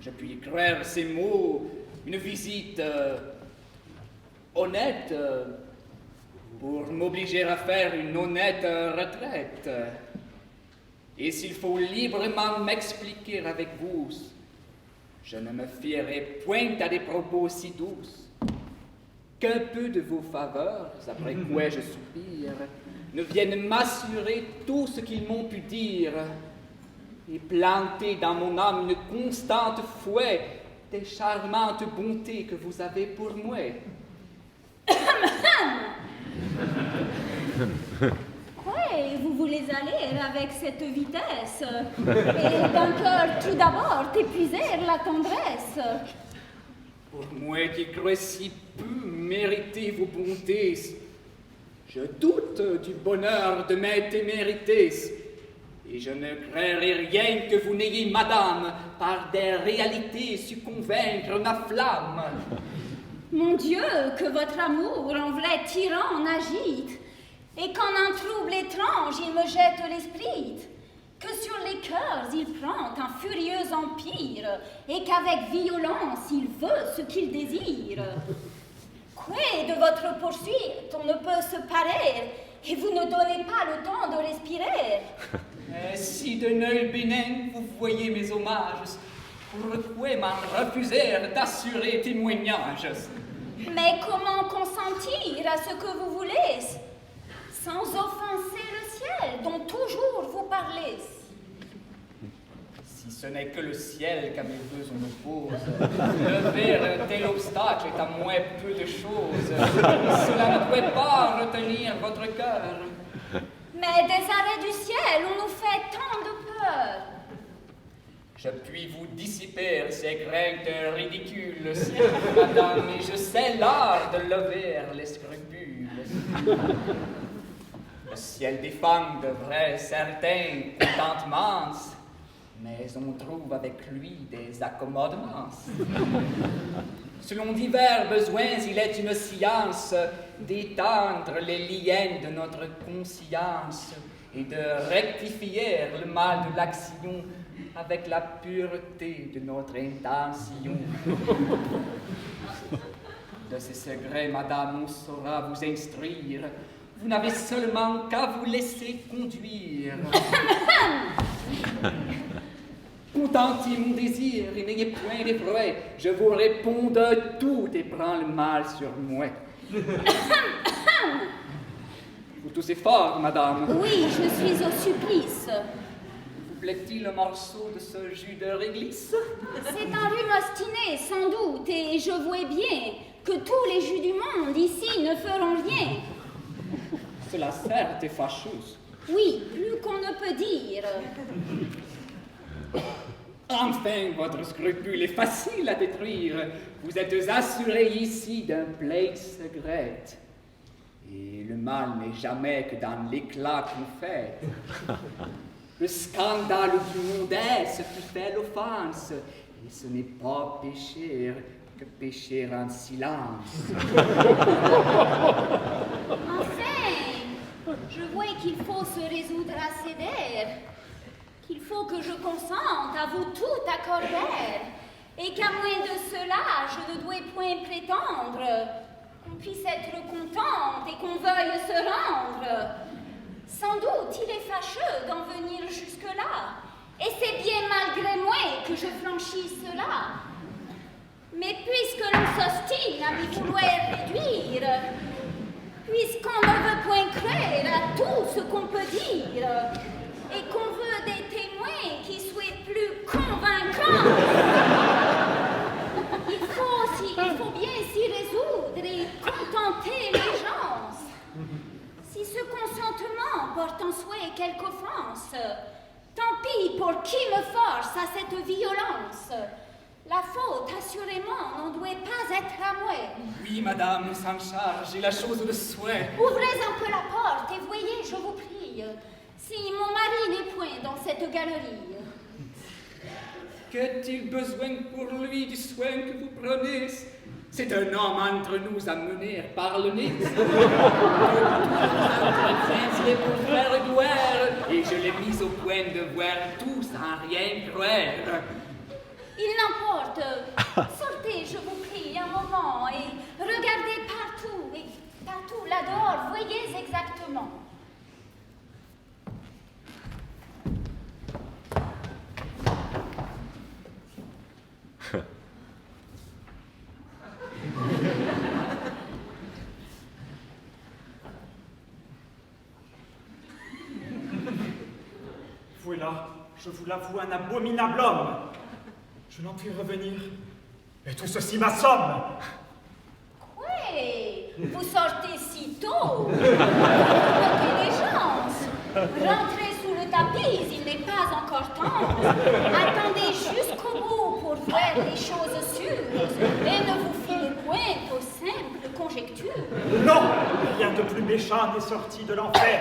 Je puis écrire ces mots, une visite honnête, pour m'obliger à faire une honnête retraite. Et s'il faut librement m'expliquer avec vous, je ne me fierai point à des propos si douces. Qu'un peu de vos faveurs, après quoi je soupire, ne viennent m'assurer tout ce qu'ils m'ont pu dire, et planter dans mon âme une constante fouet des charmantes bontés que vous avez pour moi. Oui, vous voulez aller avec cette vitesse, et d'un cœur tout d'abord épuiser la tendresse. Pour moi qui crois si peu mériter vos bontés, je doute du bonheur de m'être mérité, et je ne craindrai rien que vous n'ayez, madame, par des réalités su convaincre ma flamme. Mon Dieu, que votre amour en vrai tyran agite, et qu'en un trouble étrange il me jette l'esprit, que sur les cœurs il prend un furieux empire, et qu'avec violence il veut ce qu'il désire. Quoi de votre poursuite on ne peut se parer, et vous ne donnez pas le temps de respirer. Si d'un œil bénin vous voyez mes hommages, pourquoi m'en refuser d'assurer témoignages? Mais comment consent consentir à ce que vous voulez, sans offenser le ciel dont toujours vous parlez. Si ce n'est que le ciel qu'à mes vœux on oppose, lever un tel obstacle est à moins peu de choses. Cela ne pouvait pas retenir votre cœur. Mais des arrêts du ciel, on nous fait tant de peur. Je puis vous dissiper ces craintes ridicules, madame, et je sais l'art de lever les scrupules. Le ciel des femmes devrait certain contentements, mais on trouve avec lui des accommodements. Selon divers besoins, il est une science d'étendre les liens de notre conscience et de rectifier le mal de l'action avec la pureté de notre intention. De ces secrets, madame, on saura vous instruire. Vous n'avez seulement qu'à vous laisser conduire. Contentez mon désir et n'ayez point d'effroi. Je vous réponds de tout et prends le mal sur moi. Vous toussez fort, madame. Oui, je suis au supplice. Vous plaît-il un morceau de ce jus de réglisse? C'est un rhume ostiné, sans doute, et je vois bien que tous les jus du monde ici ne feront rien. Cela certes est fâcheuse. Oui, plus qu'on ne peut dire. Enfin, votre scrupule est facile à détruire. Vous êtes assuré ici d'un plaid secret. Et le mal n'est jamais que dans l'éclat qu'on fait. Le scandale du monde est ce qui fait l'offense. Et ce n'est pas pécher que pécher en silence. Enfin, je vois qu'il faut se résoudre à céder, qu'il faut que je consente à vous tout accorder, et qu'à moins de cela, je ne dois point prétendre qu'on puisse être contente et qu'on veuille se rendre. Sans doute, il est fâcheux d'en venir jusque-là, et c'est bien malgré moi que je franchis cela. Mais puisque l'on s'ostine à m'y vouloir réduire, puisqu'on ne veut point croire à tout ce qu'on peut dire, et qu'on veut des témoins qui soient plus convaincants, il faut bien s'y résoudre et contenter les gens. Si ce consentement porte en soi quelque offense, tant pis pour qui me force à cette violence. La faute, assurément, n'en doit pas être à moi. Oui, madame, sans charge, et la chose de souhait. Ouvrez un peu la porte et voyez, je vous prie, si mon mari n'est point dans cette galerie. Qu'a-t-il besoin pour lui du soin que vous prenez? C'est un homme entre nous à mener par le nez. Il est pour faire gloire, et je l'ai mis au point de voir tout sans rien croire. Il n'importe. Sortez, je vous prie, un moment, et regardez partout là-dehors, voyez exactement. Voilà, je vous l'avoue, un abominable homme. Je n'en puis revenir. Et tout ceci m'assomme. Oui, vous sortez si tôt. Bloquez les gens. Rentrez sous le tapis, il n'est pas encore temps. Attendez jusqu'au bout pour voir les choses sûres. Et ne vous fiez point aux simples conjectures. Non, rien de plus méchant n'est sorti de l'enfer.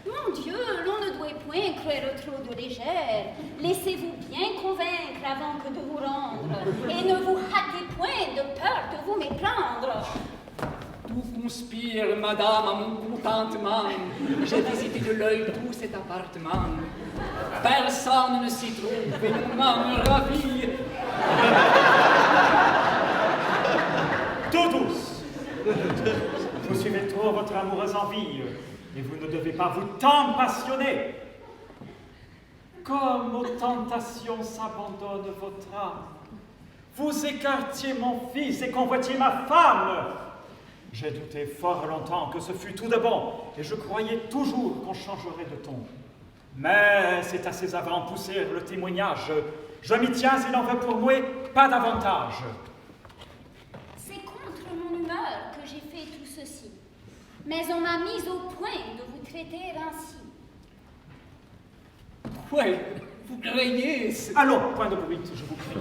Mon Dieu, l'on ne doit point croire trop de légère. Laissez-vous bien convaincre avant que de vous rendre. Et ne vous hâtez point de peur de vous méprendre. Tout conspire, madame, à mon contentement. J'ai visité de l'œil tout cet appartement. Personne ne s'y trouve et mon âme ravie. Tout douce. Vous suivez trop votre amoureuse envie. Et vous ne devez pas vous tant passionner. Comme aux tentations s'abandonne votre âme, vous écartiez mon fils et convoitiez ma femme. J'ai douté fort longtemps que ce fût tout de bon, et je croyais toujours qu'on changerait de ton. Mais c'est à ces avants pousser le témoignage. Je m'y tiens, il n'en veut pour moi pas davantage. C'est contre mon humeur que j'ai fait tout ceci. Mais on m'a mis au point de vous traiter ainsi. Ouais, vous craignez. Allons, point de bruit, je vous prie.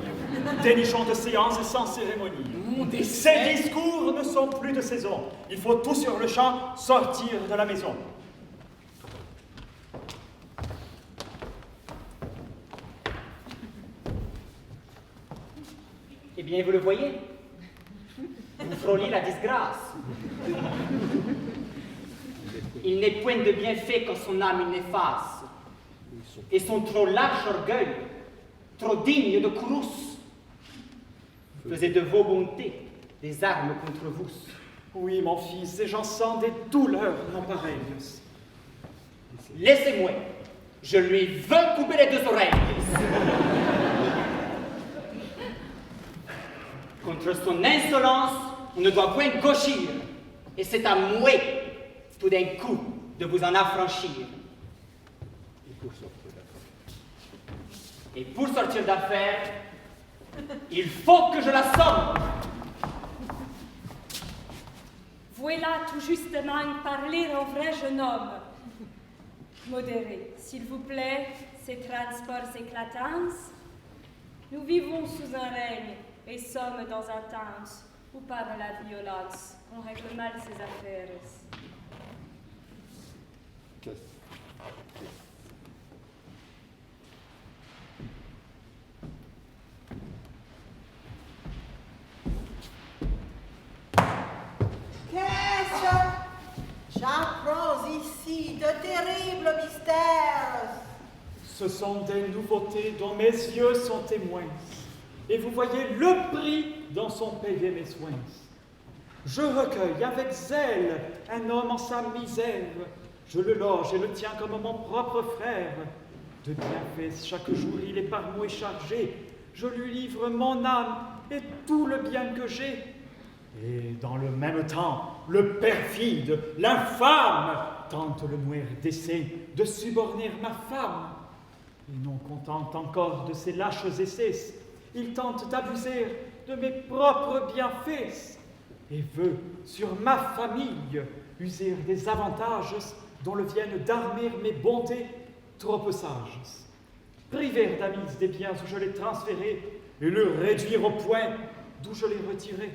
Dénichons de séance et sans cérémonie. Ces discours ne sont plus de saison. Il faut tout sur le champ sortir de la maison. Eh bien, vous le voyez, vous frôlez la disgrâce. Il n'est point de bienfait quand son âme il n'efface, et son trop lâche orgueil, trop digne de courrouce, faisait de vos bontés des armes contre vous. Oui, mon fils, et j'en sens des douleurs non pareilles. Laissez-moi, je lui veux couper les deux oreilles. Contre son insolence, on ne doit point gauchir, et c'est à moi, tout d'un coup, de vous en affranchir. Et pour sortir d'affaire, il faut que je la somme. Voilà tout justement parler en vrai jeune homme. Modérez, s'il vous plaît, ces transports éclatants. Nous vivons sous un règne et sommes dans un temps où par la violence, on règle mal ses affaires. Qu'est-ce? J'apprends ici de terribles mystères. Ce sont des nouveautés dont mes yeux sont témoins. Et vous voyez le prix dont sont payés mes soins. Je recueille avec zèle un homme en sa misère. Je le loge et le tiens comme mon propre frère. De bienfaits, chaque jour il est par moi chargé. Je lui livre mon âme et tout le bien que j'ai. Et dans le même temps, le perfide, l'infâme, tente le noir d'essai de suborner ma femme. Et non contente encore de ses lâches essais, il tente d'abuser de mes propres bienfaits et veut, sur ma famille, user des avantages dont le viennent d'armer mes bontés trop sages. Priver d'amis des biens où je les transférais et le réduire au point d'où je les retirais.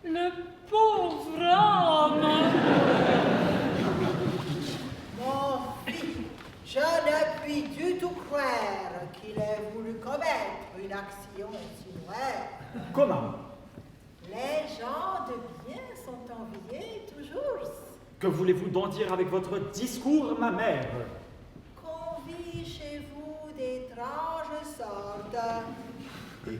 Le pauvre homme! Mon fils, je ne puis du tout croire qu'il ait voulu commettre une action si noire. Comment? Les gens de bien sont enviés toujours. Que voulez-vous donc dire avec votre discours, ma mère? Qu'on vit chez vous d'étranges sortes. Et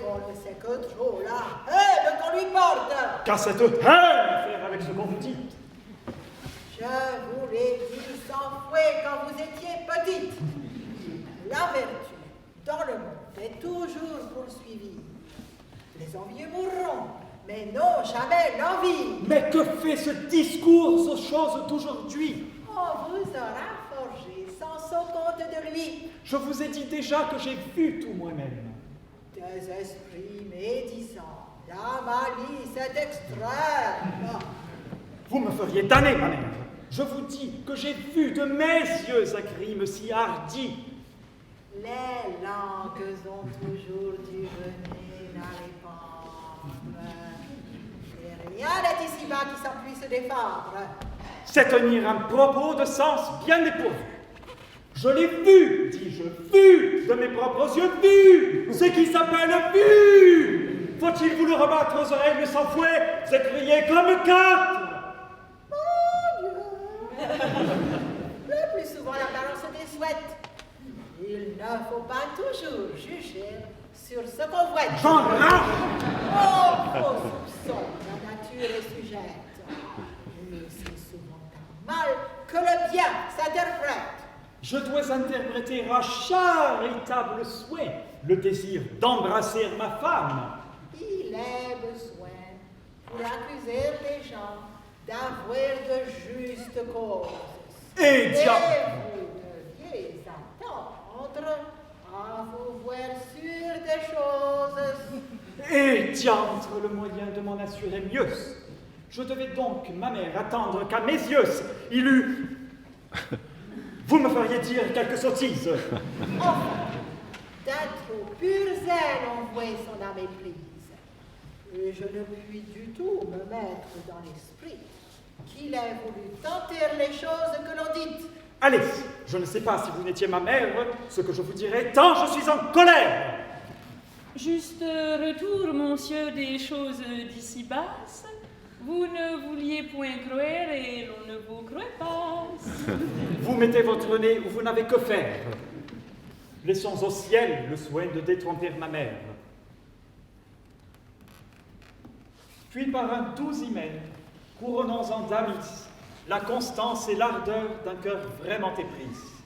qu'on ne sait que trop la haine qu'on lui porte. Qu'à cette haine à faire avec ce qu'on vous dit? Je vous l'ai dit sans fouet quand vous étiez petite. La vertu dans le monde est toujours poursuivie. Les envieux mourront, mais non jamais l'envie. Mais que fait ce discours aux choses d'aujourd'hui? On vous aura forgé sans son compte de lui. Je vous ai dit déjà que j'ai vu tout moi-même. Des esprits médisants, la malice est extrême. Vous me feriez damner, ma mère. Je vous dis que j'ai vu de mes yeux un crime si hardi. Les langues ont toujours dû venir à répandre. Et rien n'est ici-bas qui s'en puisse défendre. C'est tenir un propos de sens bien dépourvu. Je l'ai vu, dis-je, vu, de mes propres yeux, vu, ce qui s'appelle vu. Faut-il vous le rebattre aux oreilles sans fouet, s'écrier comme quatre? Mon Dieu! Le plus souvent la balance déçoite. Il ne faut pas toujours juger sur ce qu'on voit. J'en rage! Oh, faux soupçons, la nature est sujette. Mais c'est souvent un mal que le bien s'interprète. Je dois interpréter à charitable souhait le désir d'embrasser ma femme. Il est besoin pour accuser les gens d'avoir de justes causes. Et diable! vous deviez attendre à vous voir sûr des choses. Et diantre, le moyen de m'en assurer mieux. Je devais donc, ma mère, attendre qu'à mes yeux, il eût... Vous me feriez dire quelques sottises. Enfin, d'un trop pur zèle envoie son âme éprise. Et je ne puis du tout me mettre dans l'esprit qu'il ait voulu tenter les choses que l'on dit. Allez, je ne sais pas si vous n'étiez ma mère, ce que je vous dirais, tant je suis en colère. Juste retour, monsieur, des choses d'ici basses. Vous ne vouliez point croire et l'on ne vous croit pas. Vous mettez votre nez où vous n'avez que faire. Laissons au ciel le soin de détromper ma mère. Puis par un doux hymen, couronnons en Damis la constance et l'ardeur d'un cœur vraiment éprise.